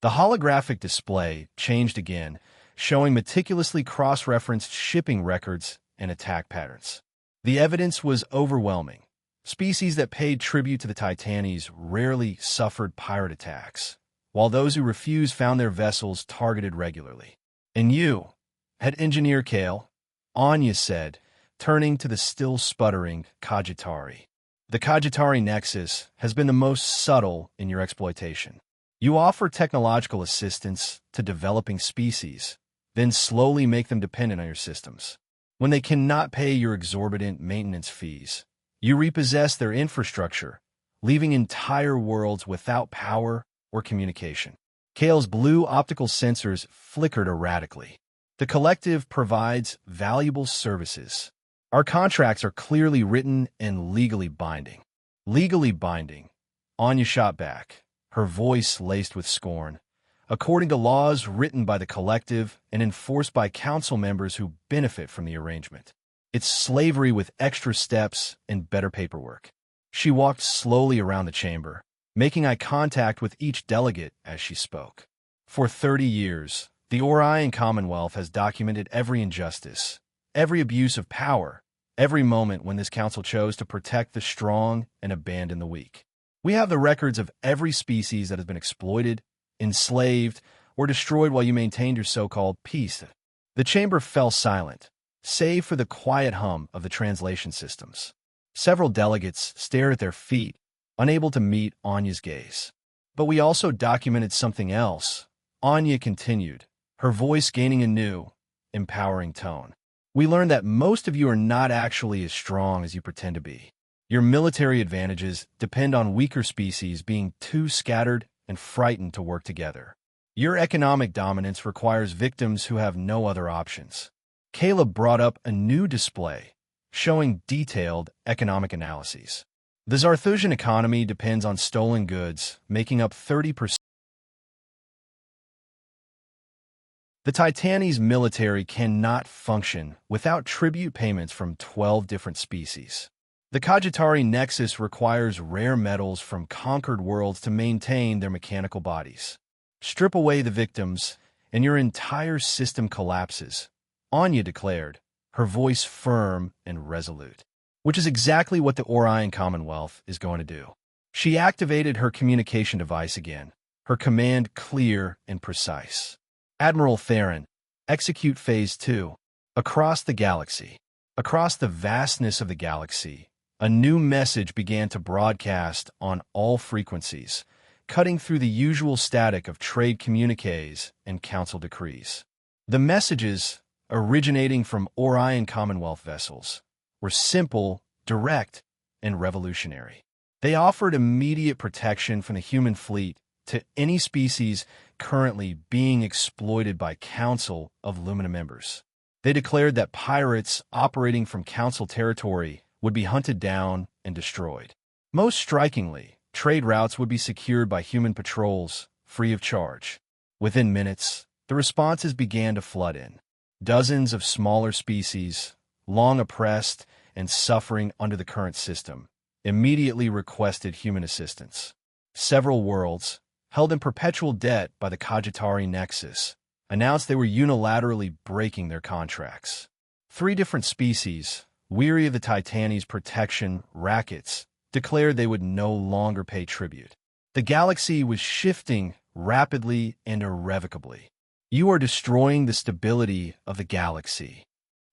Speaker 1: The holographic display changed again, showing meticulously cross-referenced shipping records and attack patterns. The evidence was overwhelming. Species that paid tribute to the Titanis rarely suffered pirate attacks, while those who refused found their vessels targeted regularly. And you, Head Engineer Kale, Anya said, turning to the still sputtering Kajitari. The Kajitari Nexus has been the most subtle in your exploitation. You offer technological assistance to developing species, then slowly make them dependent on your systems. When they cannot pay your exorbitant maintenance fees, you repossess their infrastructure, leaving entire worlds without power or communication. Kale's blue optical sensors flickered erratically. The collective provides valuable services. Our contracts are clearly written and legally binding. Legally binding. Anya shot back, her voice laced with scorn. According to laws written by the collective and enforced by council members who benefit from the arrangement. It's slavery with extra steps and better paperwork. She walked slowly around the chamber, making eye contact with each delegate as she spoke. For 30 years, the Orion Commonwealth has documented every injustice, every abuse of power, every moment when this council chose to protect the strong and abandon the weak. We have the records of every species that has been exploited, enslaved, or destroyed while you maintained your so-called peace. The chamber fell silent, save for the quiet hum of the translation systems. Several delegates stared at their feet, unable to meet Anya's gaze. But we also documented something else. Anya continued, her voice gaining a new, empowering tone. We learned that most of you are not actually as strong as you pretend to be. Your military advantages depend on weaker species being too scattered and frightened to work together. Your economic dominance requires victims who have no other options. Caleb brought up a new display, showing detailed economic analyses. The Zarthusian economy depends on stolen goods, making up 30%. The Titani's military cannot function without tribute payments from 12 different species. The Kajitari Nexus requires rare metals from conquered worlds to maintain their mechanical bodies. Strip away the victims, and your entire system collapses, Anya declared, her voice firm and resolute. which is exactly what the Orion Commonwealth is going to do. She activated her communication device again, her command clear and precise. Admiral Theron, execute Phase 2. Across the galaxy, across the vastness of the galaxy, a new message began to broadcast on all frequencies, cutting through the usual static of trade communiques and council decrees. The messages, originating from Orion Commonwealth vessels, were simple, direct, and revolutionary. They offered immediate protection from the human fleet to any species currently being exploited by Council of Lumina members. They declared that pirates operating from Council territory would be hunted down and destroyed. Most strikingly, trade routes would be secured by human patrols, free of charge. Within minutes, the responses began to flood in. Dozens of smaller species, long oppressed and suffering under the current system, immediately requested human assistance. Several worlds, held in perpetual debt by the Cogitari Nexus, announced they were unilaterally breaking their contracts. 3 different species, weary of the Titani's protection rackets, declared they would no longer pay tribute. The galaxy was shifting rapidly and irrevocably. You are destroying the stability of the galaxy.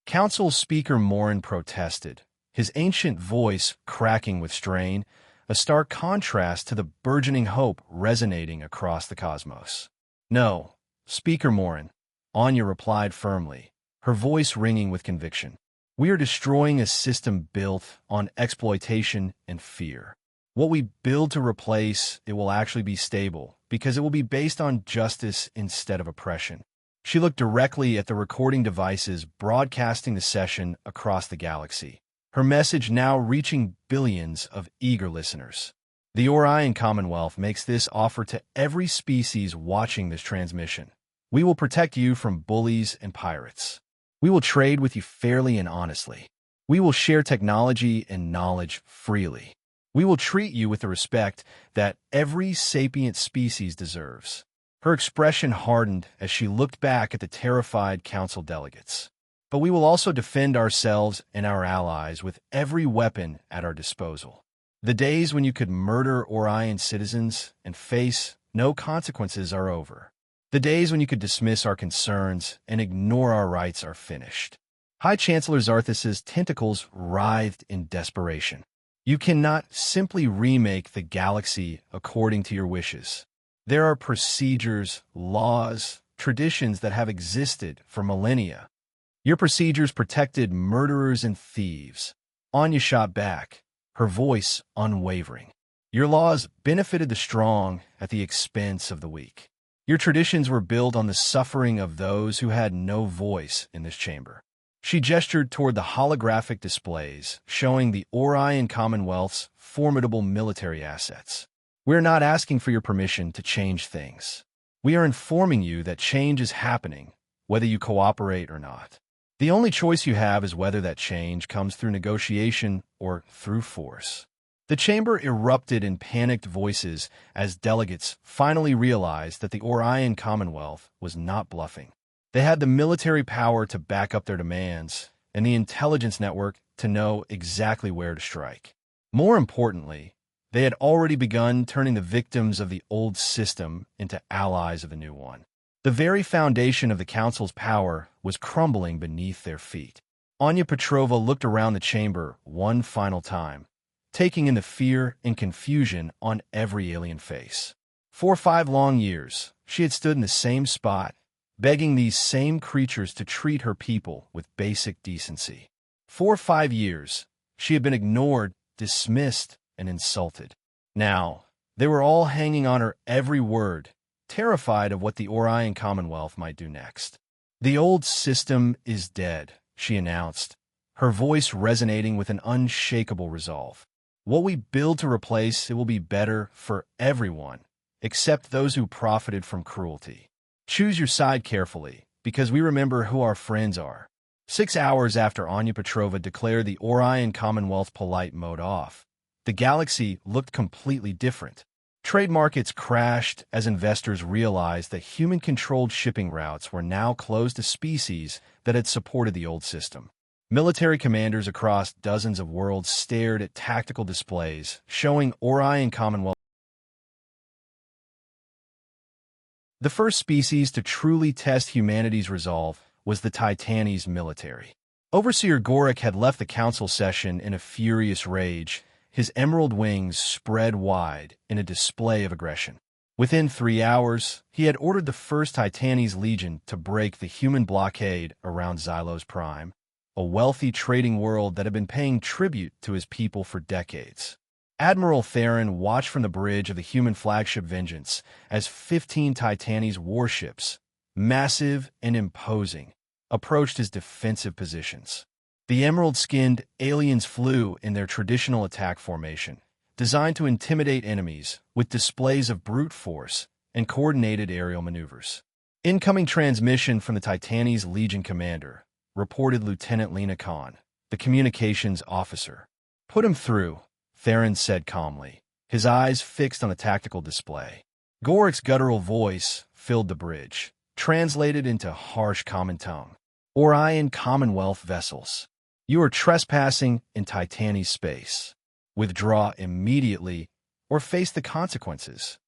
Speaker 1: Council Speaker Morin protested, his ancient voice cracking with strain, a stark contrast to the burgeoning hope resonating across the cosmos. No, Speaker Morin, Anya replied firmly, her voice ringing with conviction. We are destroying a system built on exploitation and fear. What we build to replace it will actually be stable, because it will be based on justice instead of oppression. She looked directly at the recording devices broadcasting the session across the galaxy, her message now reaching billions of eager listeners. The Orion Commonwealth makes this offer to every species watching this transmission. We will protect you from bullies and pirates. We will trade with you fairly and honestly. We will share technology and knowledge freely. We will treat you with the respect that every sapient species deserves. Her expression hardened as she looked back at the terrified council delegates. But we will also defend ourselves and our allies with every weapon at our disposal. The days when you could murder Orion citizens and face no consequences are over. The days when you could dismiss our concerns and ignore our rights are finished. High Chancellor Zarthus's tentacles writhed in desperation. You cannot simply remake the galaxy according to your wishes. There are procedures, laws, traditions that have existed for millennia. Your procedures protected murderers and thieves. Anya shot back, her voice unwavering. Your laws benefited the strong at the expense of the weak. Your traditions were built on the suffering of those who had no voice in this chamber. She gestured toward the holographic displays, showing the Orion Commonwealth's formidable military assets. We're not asking for your permission to change things. We are informing you that change is happening, whether you cooperate or not. The only choice you have is whether that change comes through negotiation or through force. The chamber erupted in panicked voices as delegates finally realized that the Orion Commonwealth was not bluffing. They had the military power to back up their demands and the intelligence network to know exactly where to strike. More importantly, they had already begun turning the victims of the old system into allies of the new one. The very foundation of the Council's power was crumbling beneath their feet. Anya Petrova looked around the chamber one final time, taking in the fear and confusion on every alien face. For 5 long years, she had stood in the same spot, begging these same creatures to treat her people with basic decency. For 5 years, she had been ignored, dismissed, and insulted. Now, they were all hanging on her every word, terrified of what the Orion Commonwealth might do next. The old system is dead, she announced, her voice resonating with an unshakable resolve. What we build to replace it will be better for everyone, except those who profited from cruelty. Choose your side carefully, because we remember who our friends are. 6 hours after Anya Petrova declared the Orion Commonwealth polite mode off, the galaxy looked completely different. Trade markets crashed as investors realized that human-controlled shipping routes were now closed to species that had supported the old system. Military commanders across dozens of worlds stared at tactical displays showing Orion Commonwealth. The first species to truly test humanity's resolve was the Titanes military. Overseer Gorik had left the council session in a furious rage, his emerald wings spread wide in a display of aggression. Within 3 hours, he had ordered the first Titanes Legion to break the human blockade around Xylos Prime, a wealthy trading world that had been paying tribute to his people for decades. Admiral Theron watched from the bridge of the human flagship Vengeance as 15 Titanes warships, massive and imposing, approached his defensive positions. The emerald-skinned aliens flew in their traditional attack formation, designed to intimidate enemies with displays of brute force and coordinated aerial maneuvers. Incoming transmission from the Titanes Legion commander, reported Lieutenant Lena Khan, the communications officer. "Put him through," Theron said calmly, his eyes fixed on the tactical display. Gorik's guttural voice filled the bridge, translated into harsh common tongue. "Orion Commonwealth vessels, you are trespassing in Titanes space. Withdraw immediately or face the consequences."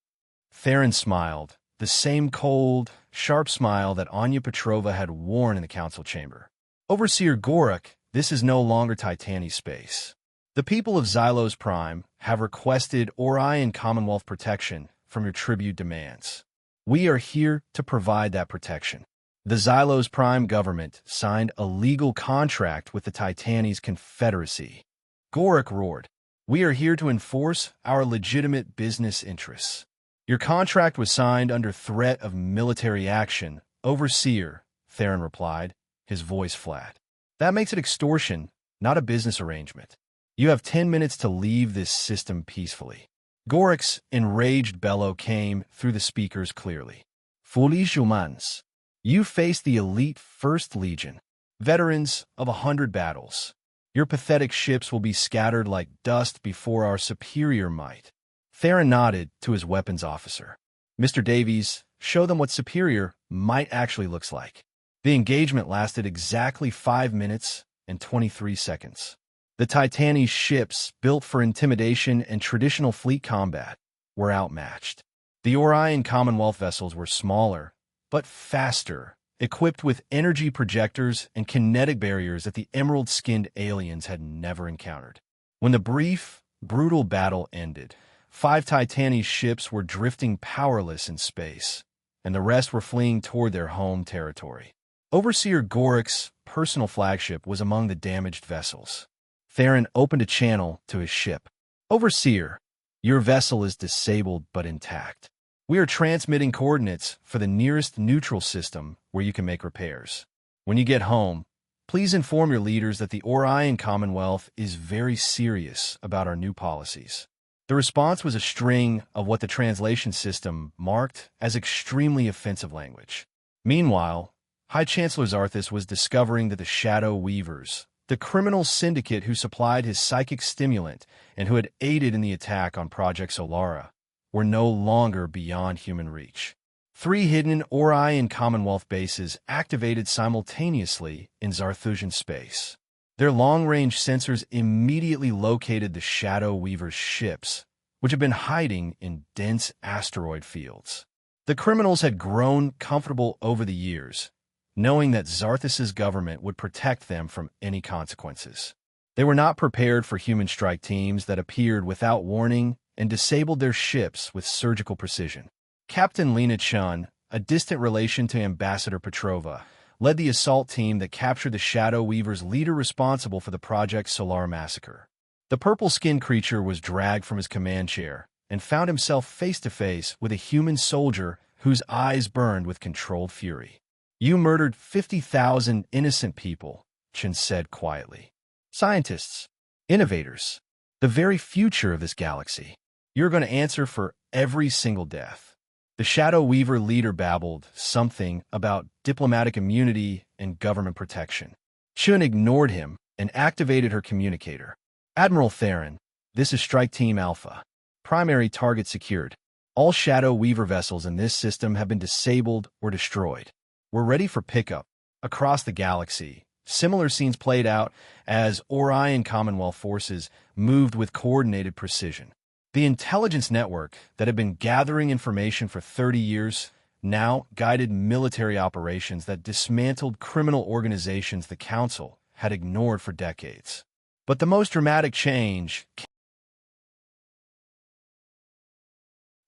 Speaker 1: Theron smiled, the same cold, sharp smile that Anya Petrova had worn in the council chamber. "Overseer Gorik, this is no longer Titanes space. The people of Xylos Prime have requested Orion Commonwealth protection from your tribute demands. We are here to provide that protection." The Xylos Prime government signed a legal contract with the Titanes Confederacy. Gorik roared, "We are here to enforce our legitimate business interests. Your contract was signed under threat of military action, Overseer," Theron replied, his voice flat. "That makes it extortion, not a business arrangement. You have 10 minutes to leave this system peacefully." Gorik's enraged bellow came through the speakers clearly. "Foolish humans, you face the elite First Legion, veterans of 100 battles. Your pathetic ships will be scattered like dust before our superior might." Theron nodded to his weapons officer. "Mr. Davies, show them what superior might actually looks like." The engagement lasted exactly 5 minutes and 23 seconds. The Titanes ships, built for intimidation and traditional fleet combat, were outmatched. The Orion Commonwealth vessels were smaller, but faster, equipped with energy projectors and kinetic barriers that the emerald-skinned aliens had never encountered. When the brief, brutal battle ended, 5 Titanes ships were drifting powerless in space, and the rest were fleeing toward their home territory. Overseer Gorik's personal flagship was among the damaged vessels. Theron opened a channel to his ship. "Overseer, your vessel is disabled but intact. We are transmitting coordinates for the nearest neutral system where you can make repairs. When you get home, please inform your leaders that the Orion Commonwealth is very serious about our new policies." The response was a string of what the translation system marked as extremely offensive language. Meanwhile, High Chancellor Zarthus was discovering that the Shadow Weavers, the criminal syndicate who supplied his psychic stimulant and who had aided in the attack on Project Solara, were no longer beyond human reach. 3 hidden Orion Commonwealth bases activated simultaneously in Zarthusian space. Their long-range sensors immediately located the Shadow Weavers' ships, which had been hiding in dense asteroid fields. The criminals had grown comfortable over the years, knowing that Zarthus's government would protect them from any consequences. They were not prepared for human strike teams that appeared without warning and disabled their ships with surgical precision. Captain Lena Chun, a distant relation to Ambassador Petrova, led the assault team that captured the Shadow Weaver's leader responsible for the Project Solara massacre. The purple-skinned creature was dragged from his command chair and found himself face-to-face with a human soldier whose eyes burned with controlled fury. "You murdered 50,000 innocent people," Chun said quietly. "Scientists, innovators, the very future of this galaxy. You're going to answer for every single death." The Shadow Weaver leader babbled something about diplomatic immunity and government protection. Chun ignored him and activated her communicator. "Admiral Theron, this is Strike Team Alpha. Primary target secured. All Shadow Weaver vessels in this system have been disabled or destroyed. We're ready for pickup." Across the galaxy, Similar scenes played out as Orion Commonwealth forces moved with coordinated precision. The intelligence network that had been gathering information for 30 years now guided military operations that dismantled criminal organizations the Council had ignored for decades. But the most dramatic change came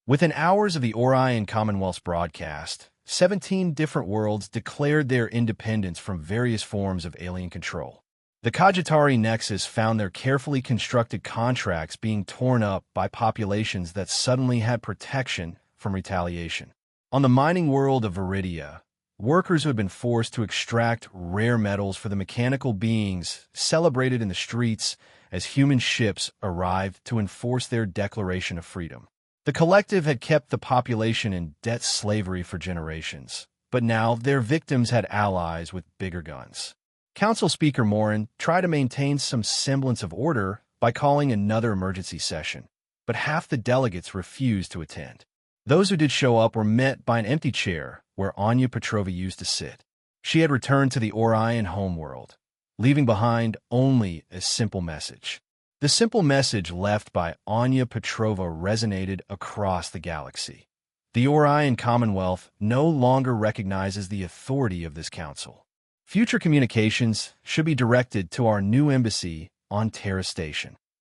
Speaker 1: within hours of the Orion Commonwealth's broadcast. 17 different worlds declared their independence from various forms of alien control. The Cogitari Nexus found their carefully constructed contracts being torn up by populations that suddenly had protection from retaliation. On the mining world of Viridia, workers who had been forced to extract rare metals for the mechanical beings celebrated in the streets as human ships arrived to enforce their declaration of freedom. The collective had kept the population in debt slavery for generations, but now their victims had allies with bigger guns. Council Speaker Morin tried to maintain some semblance of order by calling another emergency session, but half the delegates refused to attend. Those who did show up were met by an empty chair where Anya Petrova used to sit. She had returned to the Orion homeworld, leaving behind only a simple message. The simple message left by Anya Petrova resonated across the galaxy. The Orion Commonwealth no longer recognizes the authority of this council. Future communications should be directed to our new embassy on Terra Station.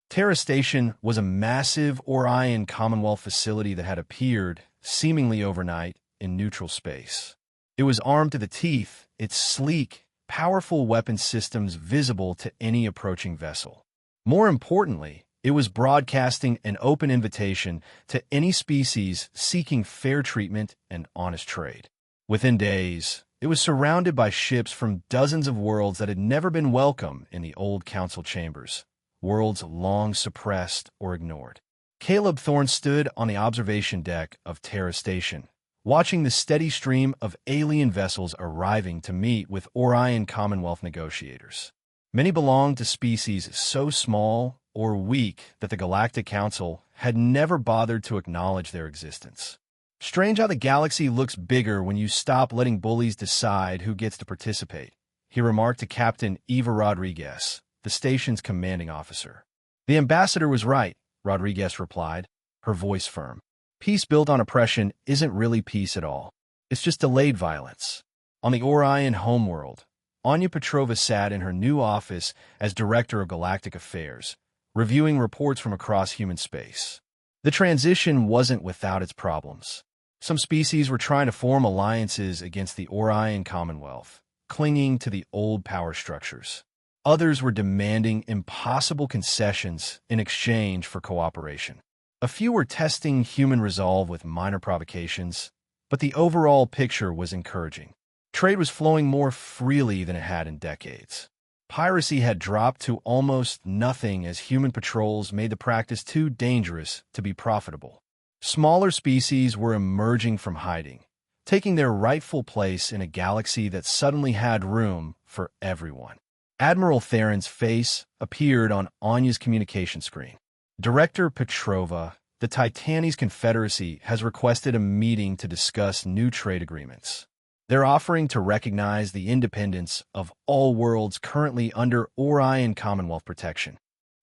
Speaker 1: Terra Station was a massive Orion Commonwealth facility that had appeared, seemingly overnight, in neutral space. It was armed to the teeth, its sleek, powerful weapon systems visible to any approaching vessel. More importantly, it was broadcasting an open invitation to any species seeking fair treatment and honest trade. Within days, it was surrounded by ships from dozens of worlds that had never been welcome in the old council chambers, worlds long suppressed or ignored. Caleb Thorne stood on the observation deck of Terra Station, watching the steady stream of alien vessels arriving to meet with Orion Commonwealth negotiators. Many belonged to species so small or weak that the Galactic Council had never bothered to acknowledge their existence. Strange how the galaxy looks bigger when you stop letting bullies decide who gets to participate, he remarked to Captain Eva Rodriguez, the station's commanding officer. The ambassador was right, Rodriguez replied, her voice firm. Peace built on oppression isn't really peace at all. It's just delayed violence. On the Orion homeworld, Anya Petrova sat in her new office as Director of Galactic Affairs, reviewing reports from across human space. The transition wasn't without its problems. Some species were trying to form alliances against the Orion Commonwealth, clinging to the old power structures. Others were demanding impossible concessions in exchange for cooperation. A few were testing human resolve with minor provocations, but the overall picture was encouraging. Trade was flowing more freely than it had in decades. Piracy had dropped to almost nothing as human patrols made the practice too dangerous to be profitable. Smaller species were emerging from hiding, taking their rightful place in a galaxy that suddenly had room for everyone. Admiral Theron's face appeared on Anya's communication screen. Director Petrova, the Titanes Confederacy has requested a meeting to discuss new trade agreements. They're offering to recognize the independence of all worlds currently under Orion Commonwealth protection.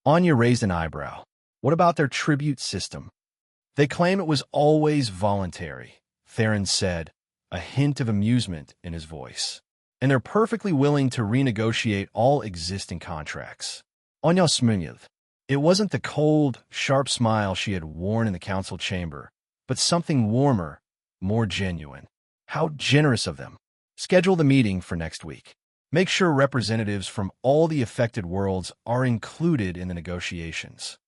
Speaker 1: Anya raised an eyebrow. What about their tribute system? They claim it was always voluntary, Theron said, a hint of amusement in his voice. And they're perfectly willing to renegotiate all existing contracts. Anya smiled. It wasn't the cold, sharp smile she had worn in the council chamber, but something warmer, more genuine. How generous of them. Schedule the meeting for next week. Make sure representatives from all the affected worlds are included in the negotiations.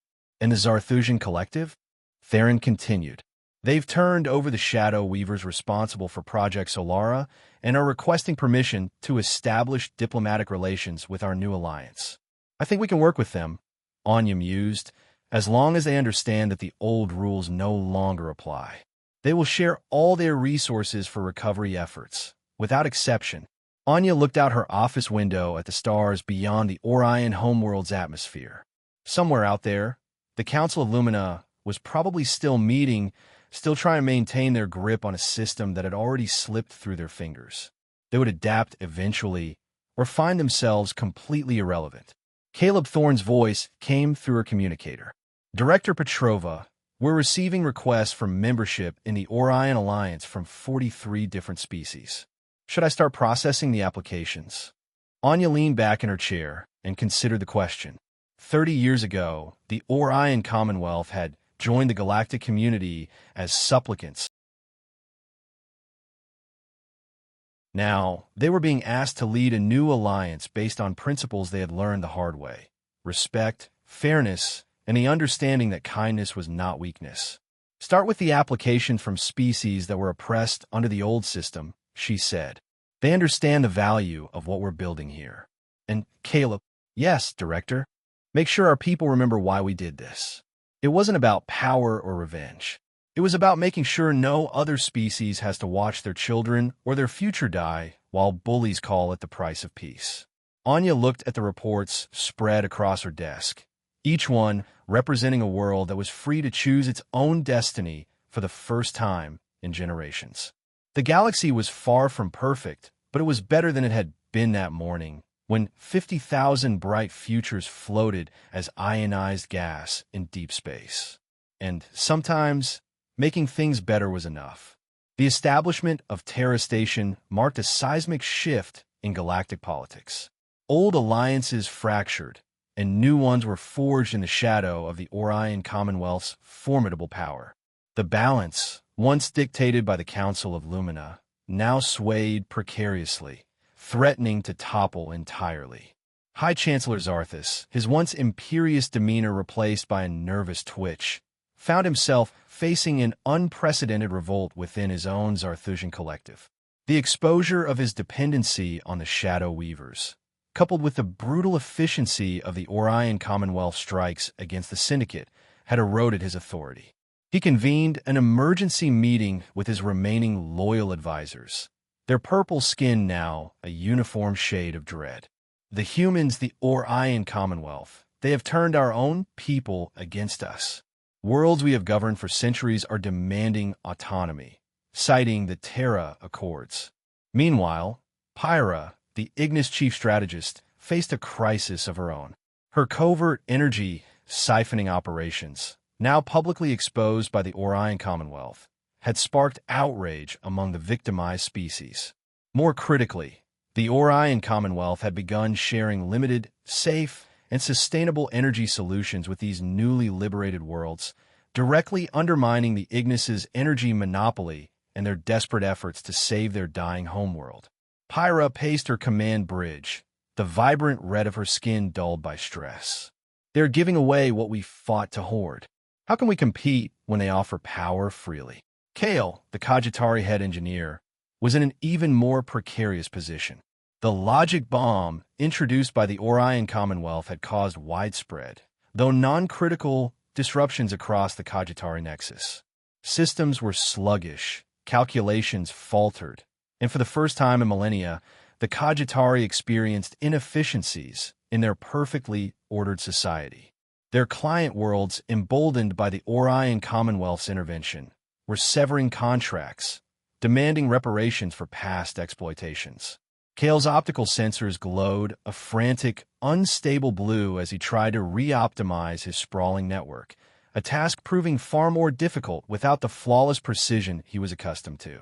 Speaker 1: And the Zarthusian Collective? Theron continued. They've turned over the Shadow Weavers responsible for Project Solara and are requesting permission to establish diplomatic relations with our new alliance. I think we can work with them, Anya mused, as long as they understand that the old rules no longer apply. They will share all their resources for recovery efforts, without exception. Anya looked out her office window at the stars beyond the Orion homeworld's atmosphere. Somewhere out there, the Council of Lumina was probably still meeting, still trying to maintain their grip on a system that had already slipped through their fingers. They would adapt eventually, or find themselves completely irrelevant. Caleb Thorne's voice came through her communicator. Director Petrova, we're receiving requests for membership in the Orion Alliance from 43 different species. Should I start processing the applications? Anya leaned back in her chair and considered the question. 30 years ago, the Orion Commonwealth had joined the galactic community as supplicants. Now, they were being asked to lead a new alliance based on principles they had learned the hard way: respect, fairness, and the understanding that kindness was not weakness. Start with the applications from species that were oppressed under the old system, she said. They understand the value of what we're building here. And Caleb, yes, Director, make sure our people remember why we did this. It wasn't about power or revenge. It was about making sure no other species has to watch their children or their future die while bullies call it the price of peace. Anya looked at the reports spread across her desk, each one representing a world that was free to choose its own destiny for the first time in generations. The galaxy was far from perfect, but it was better than it had been that morning when 50,000 bright futures floated as ionized gas in deep space. And sometimes, making things better was enough. The establishment of Terra Station marked a seismic shift in galactic politics. Old alliances fractured, and new ones were forged in the shadow of the Orion Commonwealth's formidable power. The balance, once dictated by the Council of Lumina, now swayed precariously, threatening to topple entirely. High Chancellor Zarthus, his once imperious demeanor replaced by a nervous twitch, found himself facing an unprecedented revolt within his own Zarthusian collective. The exposure of his dependency on the Shadow Weavers, coupled with the brutal efficiency of the Orion Commonwealth strikes against the Syndicate, had eroded his authority. He convened an emergency meeting with his remaining loyal advisors, their purple skin now a uniform shade of dread. The humans, the Orion Commonwealth, they have turned our own people against us. Worlds we have governed for centuries are demanding autonomy, citing the Terra Accords. Meanwhile, Pyra, the Ignis chief strategist, faced a crisis of her own. Her covert energy siphoning operations, now publicly exposed by the Orion Commonwealth, had sparked outrage among the victimized species. More critically, the Orion Commonwealth had begun sharing limited, safe, and sustainable energy solutions with these newly liberated worlds, directly undermining the Ignis's energy monopoly and their desperate efforts to save their dying homeworld. Pyra paced her command bridge, the vibrant red of her skin dulled by stress. They're giving away what we fought to hoard. How can we compete when they offer power freely? Kale, the Kajitari head engineer, was in an even more precarious position. The logic bomb introduced by the Orion Commonwealth had caused widespread, though non-critical, disruptions across the Kajitari nexus. Systems were sluggish, calculations faltered, and for the first time in millennia, the Kajitari experienced inefficiencies in their perfectly ordered society. Their client worlds, emboldened by the Orion Commonwealth's intervention, were severing contracts, demanding reparations for past exploitations. Kale's optical sensors glowed a frantic, unstable blue as he tried to re-optimize his sprawling network, a task proving far more difficult without the flawless precision he was accustomed to.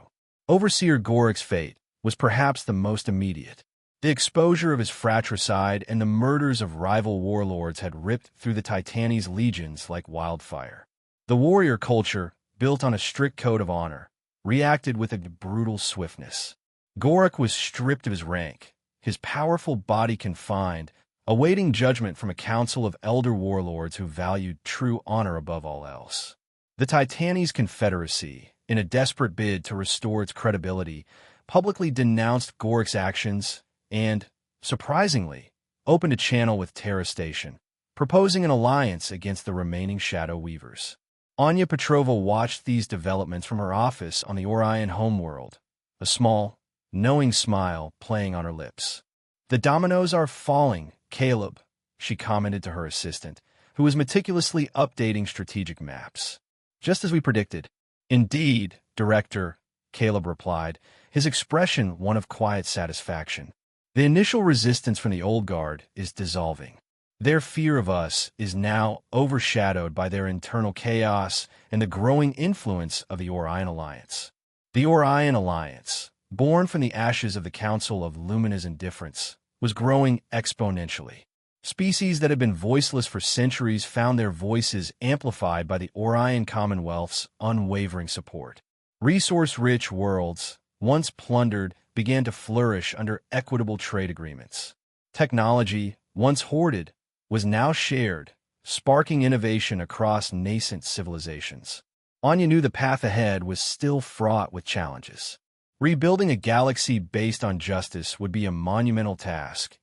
Speaker 1: Overseer Gorik's fate was perhaps the most immediate. The exposure of his fratricide and the murders of rival warlords had ripped through the Titani's legions like wildfire. The warrior culture, built on a strict code of honor, reacted with a brutal swiftness. Gorik was stripped of his rank, his powerful body confined, awaiting judgment from a council of elder warlords who valued true honor above all else. The Titani's confederacy, in a desperate bid to restore its credibility, publicly denounced Gorik's actions and, surprisingly, opened a channel with Terra Station, proposing an alliance against the remaining Shadow Weavers. Anya Petrova watched these developments from her office on the Orion homeworld, a small, knowing smile playing on her lips. "The dominoes are falling, Caleb," she commented to her assistant, who was meticulously updating strategic maps. "Just as we predicted." "Indeed, Director," Caleb replied, his expression one of quiet satisfaction. The initial resistance from the old guard is dissolving. Their fear of us is now overshadowed by their internal chaos and the growing influence of the Orion Alliance. The Orion Alliance, born from the ashes of the Council of Lumina's indifference, was growing exponentially. Species that had been voiceless for centuries found their voices amplified by the Orion Commonwealth's unwavering support. Resource-rich worlds, once plundered, began to flourish under equitable trade agreements. Technology, once hoarded, was now shared, sparking innovation across nascent civilizations. Anya knew the path ahead was still fraught with challenges. Rebuilding a galaxy based on justice would be a monumental task,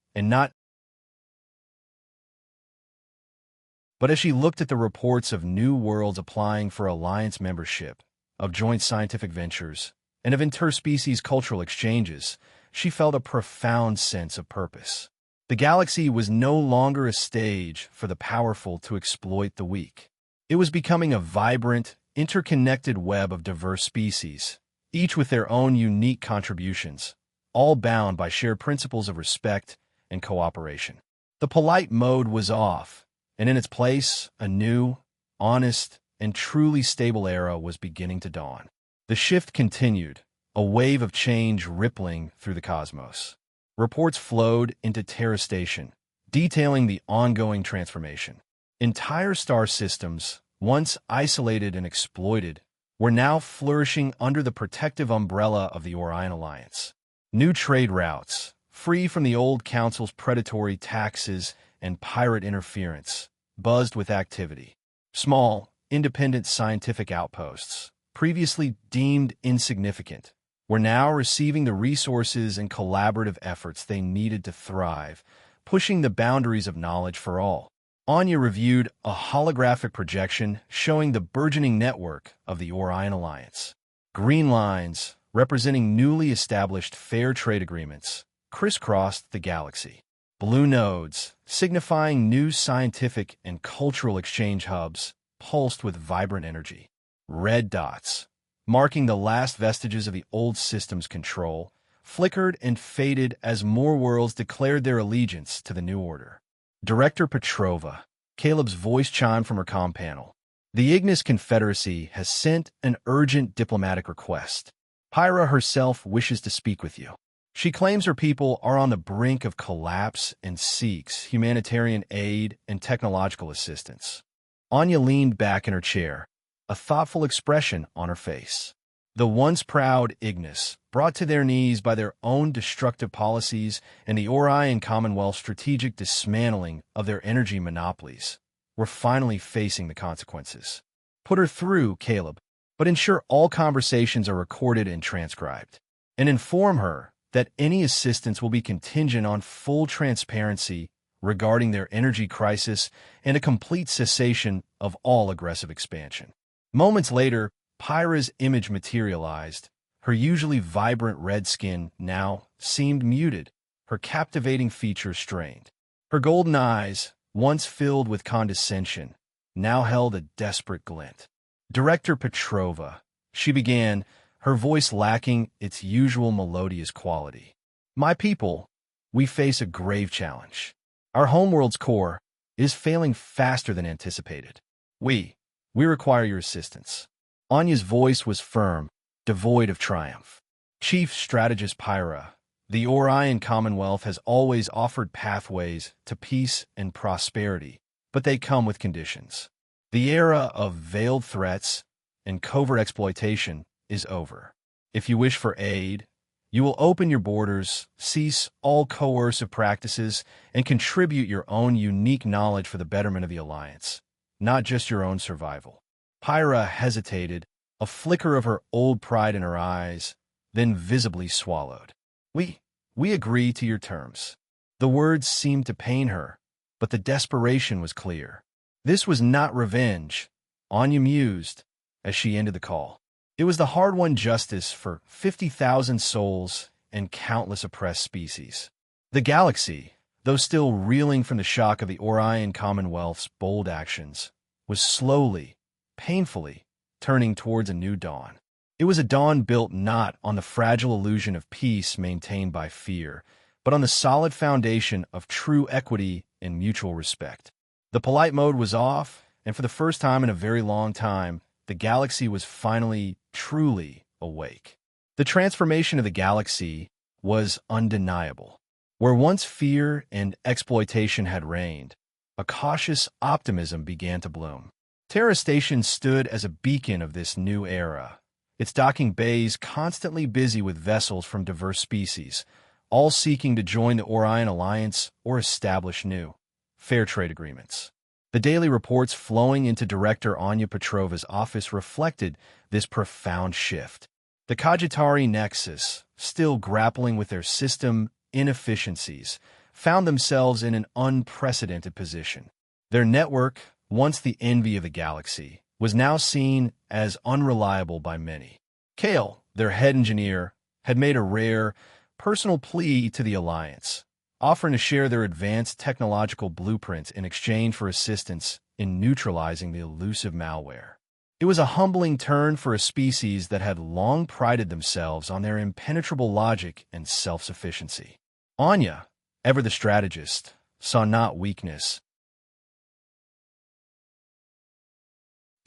Speaker 1: But as she looked at the reports of new worlds applying for alliance membership, of joint scientific ventures, and of interspecies cultural exchanges, she felt a profound sense of purpose. The galaxy was no longer a stage for the powerful to exploit the weak. It was becoming a vibrant, interconnected web of diverse species, each with their own unique contributions, all bound by shared principles of respect and cooperation. The polite mode was off, and in its place, a new, honest, and truly stable era was beginning to dawn. The shift continued, a wave of change rippling through the cosmos. Reports flowed into Terra Station, detailing the ongoing transformation. Entire star systems, once isolated and exploited, were now flourishing under the protective umbrella of the Orion Alliance. New trade routes, free from the old Council's predatory taxes and pirate interference, buzzed with activity. Small, independent scientific outposts, previously deemed insignificant, were now receiving the resources and collaborative efforts they needed to thrive, pushing the boundaries of knowledge for all. Anya reviewed a holographic projection showing the burgeoning network of the Orion Alliance. Green lines, representing newly established fair trade agreements, crisscrossed the galaxy. Blue nodes, signifying new scientific and cultural exchange hubs, pulsed with vibrant energy. Red dots, marking the last vestiges of the old system's control, flickered and faded as more worlds declared their allegiance to the new order. Director Petrova, Caleb's voice chimed from her comm panel. The Ignis Confederacy has sent an urgent diplomatic request. Pyra herself wishes to speak with you. She claims her people are on the brink of collapse and seeks humanitarian aid and technological assistance. Anya leaned back in her chair, a thoughtful expression on her face. The once proud Ignis, brought to their knees by their own destructive policies and the Orion Commonwealth's strategic dismantling of their energy monopolies, were finally facing the consequences. Put her through, Caleb, but ensure all conversations are recorded and transcribed. And inform her that any assistance will be contingent on full transparency regarding their energy crisis and a complete cessation of all aggressive expansion. Moments later, Pyra's image materialized. Her usually vibrant red skin now seemed muted, her captivating features strained. Her golden eyes, once filled with condescension, now held a desperate glint. Director Petrova, she began, her voice lacking its usual melodious quality. My people, we face a grave challenge. Our homeworld's core is failing faster than anticipated. We require your assistance. Anya's voice was firm, devoid of triumph. Chief Strategist Pyra, the Orion Commonwealth has always offered pathways to peace and prosperity, but they come with conditions. The era of veiled threats and covert exploitation is over. If you wish for aid, you will open your borders, cease all coercive practices, and contribute your own unique knowledge for the betterment of the Alliance, not just your own survival. Pyra hesitated, a flicker of her old pride in her eyes, then visibly swallowed. We agree to your terms. The words seemed to pain her, but the desperation was clear. This was not revenge, Anya mused as she ended the call. It was the hard-won justice for 50,000 souls and countless oppressed species. The galaxy, though still reeling from the shock of the Orion Commonwealth's bold actions, was slowly, painfully, turning towards a new dawn. It was a dawn built not on the fragile illusion of peace maintained by fear, but on the solid foundation of true equity and mutual respect. The polite mode was off, and for the first time in a very long time, the galaxy was finally, truly awake. The transformation of the galaxy was undeniable. Where once fear and exploitation had reigned, a cautious optimism began to bloom. Terra Station stood as a beacon of this new era, its docking bays constantly busy with vessels from diverse species, all seeking to join the Orion Alliance or establish new, fair trade agreements. The daily reports flowing into Director Anya Petrova's office reflected this profound shift. The Cogitari Nexus, still grappling with their system inefficiencies, found themselves in an unprecedented position. Their network, once the envy of the galaxy, was now seen as unreliable by many. Kale, their head engineer, had made a rare, personal plea to the Alliance, offering to share their advanced technological blueprint in exchange for assistance in neutralizing the elusive malware. It was a humbling turn for a species that had long prided themselves on their impenetrable logic and self-sufficiency. Anya, ever the strategist, saw not weakness.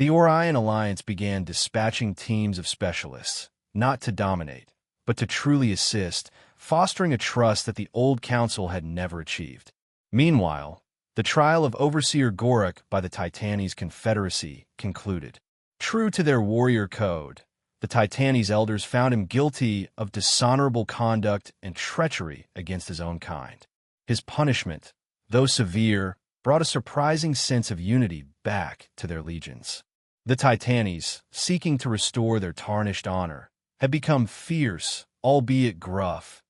Speaker 1: The Orion Alliance began dispatching teams of specialists, not to dominate, but to truly assist, fostering a trust that the old council had never achieved. Meanwhile, the trial of Overseer Gorak by the Titanes Confederacy concluded. True to their warrior code, the Titanes elders found him guilty of dishonorable conduct and treachery against his own kind. His punishment, though severe, brought a surprising sense of unity back to their legions. The Titanes, seeking to restore their tarnished honor, had become fierce, albeit gruff,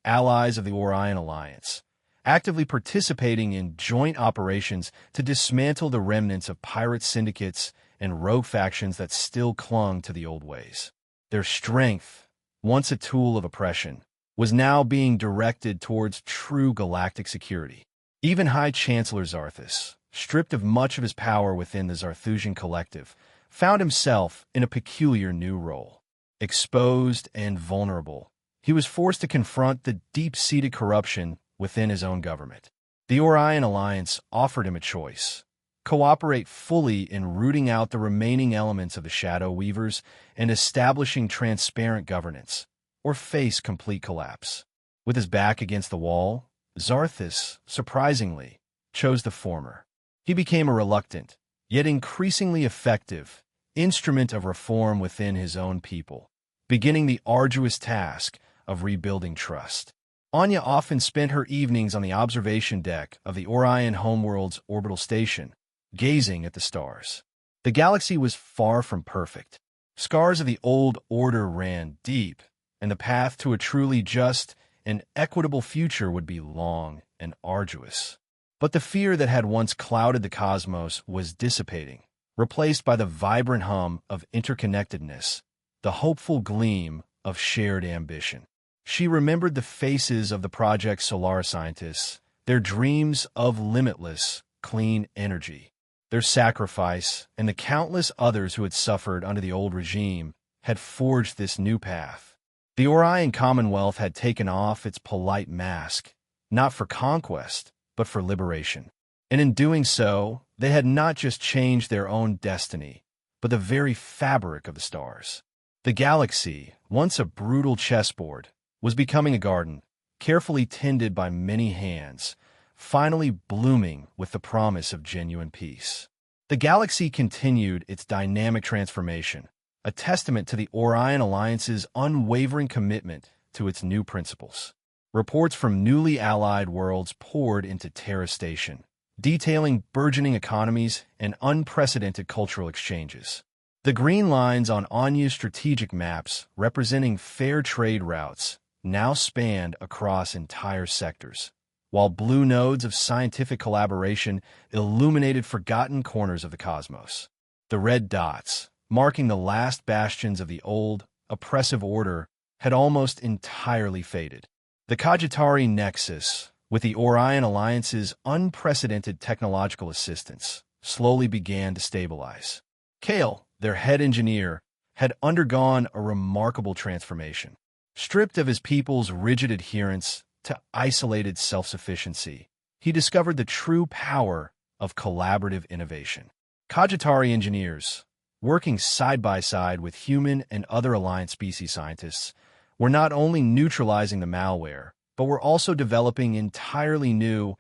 Speaker 1: allies of the Orion Alliance, actively participating in joint operations to dismantle the remnants of pirate syndicates and rogue factions that still clung to the old ways. Their strength, once a tool of oppression, was now being directed towards true galactic security. Even High Chancellor Zarthus, stripped of much of his power within the Zarthusian collective, found himself in a peculiar new role. Exposed and vulnerable, he was forced to confront the deep-seated corruption within his own government. The Orion Alliance offered him a choice: cooperate fully in rooting out the remaining elements of the Shadow Weavers and establishing transparent governance, or face complete collapse. With his back against the wall, Zarthus, surprisingly, chose the former. He became a reluctant, yet increasingly effective, instrument of reform within his own people, beginning the arduous task of rebuilding trust. Anya often spent her evenings on the observation deck of the Orion homeworld's orbital station, gazing at the stars. The galaxy was far from perfect. Scars of the old order ran deep, and the path to a truly just and equitable future would be long and arduous. But the fear that had once clouded the cosmos was dissipating, replaced by the vibrant hum of interconnectedness, the hopeful gleam of shared ambition. She remembered the faces of the Project Solara scientists, their dreams of limitless, clean energy. Their sacrifice, and the countless others who had suffered under the old regime, had forged this new path. The Orion Commonwealth had taken off its polite mask, not for conquest, but for liberation. And in doing so, they had not just changed their own destiny, but the very fabric of the stars. The galaxy, once a brutal chessboard, was becoming a garden, carefully tended by many hands, finally blooming with the promise of genuine peace. The galaxy continued its dynamic transformation, a testament to the Orion Alliance's unwavering commitment to its new principles. Reports from newly allied worlds poured into Terra Station, detailing burgeoning economies and unprecedented cultural exchanges. The green lines on Anya's strategic maps, representing fair trade routes, now spanned across entire sectors, while blue nodes of scientific collaboration illuminated forgotten corners of the cosmos. The red dots, marking the last bastions of the old, oppressive order, had almost entirely faded. The Cogitari Nexus, with the Orion Alliance's unprecedented technological assistance, slowly began to stabilize. Kale, their head engineer, had undergone a remarkable transformation. Stripped of his people's rigid adherence to isolated self-sufficiency, he discovered the true power of collaborative innovation. Cogitari engineers, working side by side with human and other alliance species scientists, were not only neutralizing the malware, but were also developing entirely new,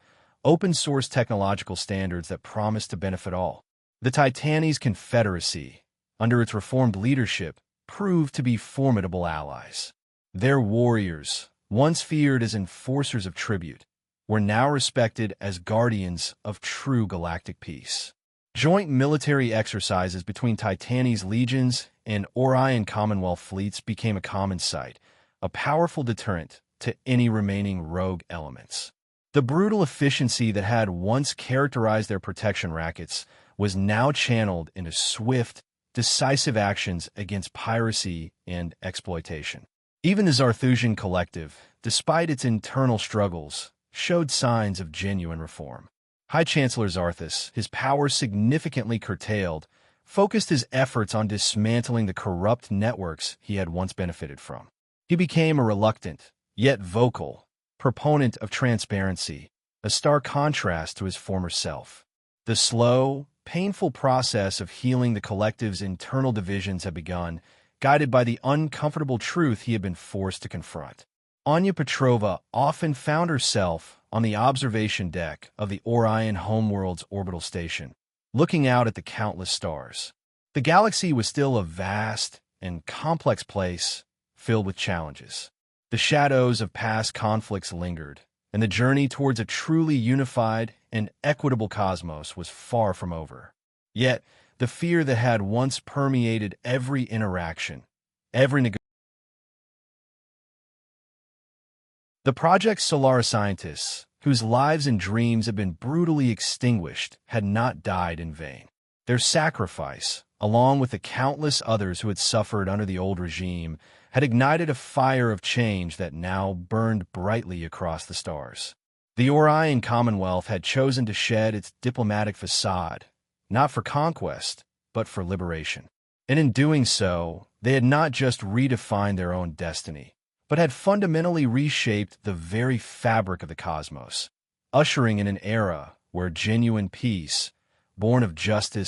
Speaker 1: open-source technological standards that promised to benefit all. The Titanes Confederacy, under its reformed leadership, proved to be formidable allies. Their warriors, once feared as enforcers of tribute, were now respected as guardians of true galactic peace. Joint military exercises between Titanes legions and Orion Commonwealth fleets became a common sight, a powerful deterrent to any remaining rogue elements. The brutal efficiency that had once characterized their protection rackets was now channeled into swift, decisive actions against piracy and exploitation. Even the Zarthusian Collective, despite its internal struggles, showed signs of genuine reform. High Chancellor Zarthus, his power significantly curtailed, focused his efforts on dismantling the corrupt networks he had once benefited from. He became a reluctant, yet vocal, proponent of transparency, a stark contrast to his former self. The slow, painful process of healing the collective's internal divisions had begun, guided by the uncomfortable truth he had been forced to confront. Anya Petrova often found herself on the observation deck of the Orion homeworld's orbital station, looking out at the countless stars. The galaxy was still a vast and complex place filled with challenges. The shadows of past conflicts lingered, and the journey towards a truly unified and equitable cosmos was far from over. Yet, the fear that had once permeated every interaction, every negotiation. The Project Solara scientists, whose lives and dreams had been brutally extinguished, had not died in vain. Their sacrifice, along with the countless others who had suffered under the old regime, had ignited a fire of change that now burned brightly across the stars. The Orion Commonwealth had chosen to shed its diplomatic facade, not for conquest, but for liberation. And in doing so, they had not just redefined their own destiny, but had fundamentally reshaped the very fabric of the cosmos, ushering in an era where genuine peace, born of justice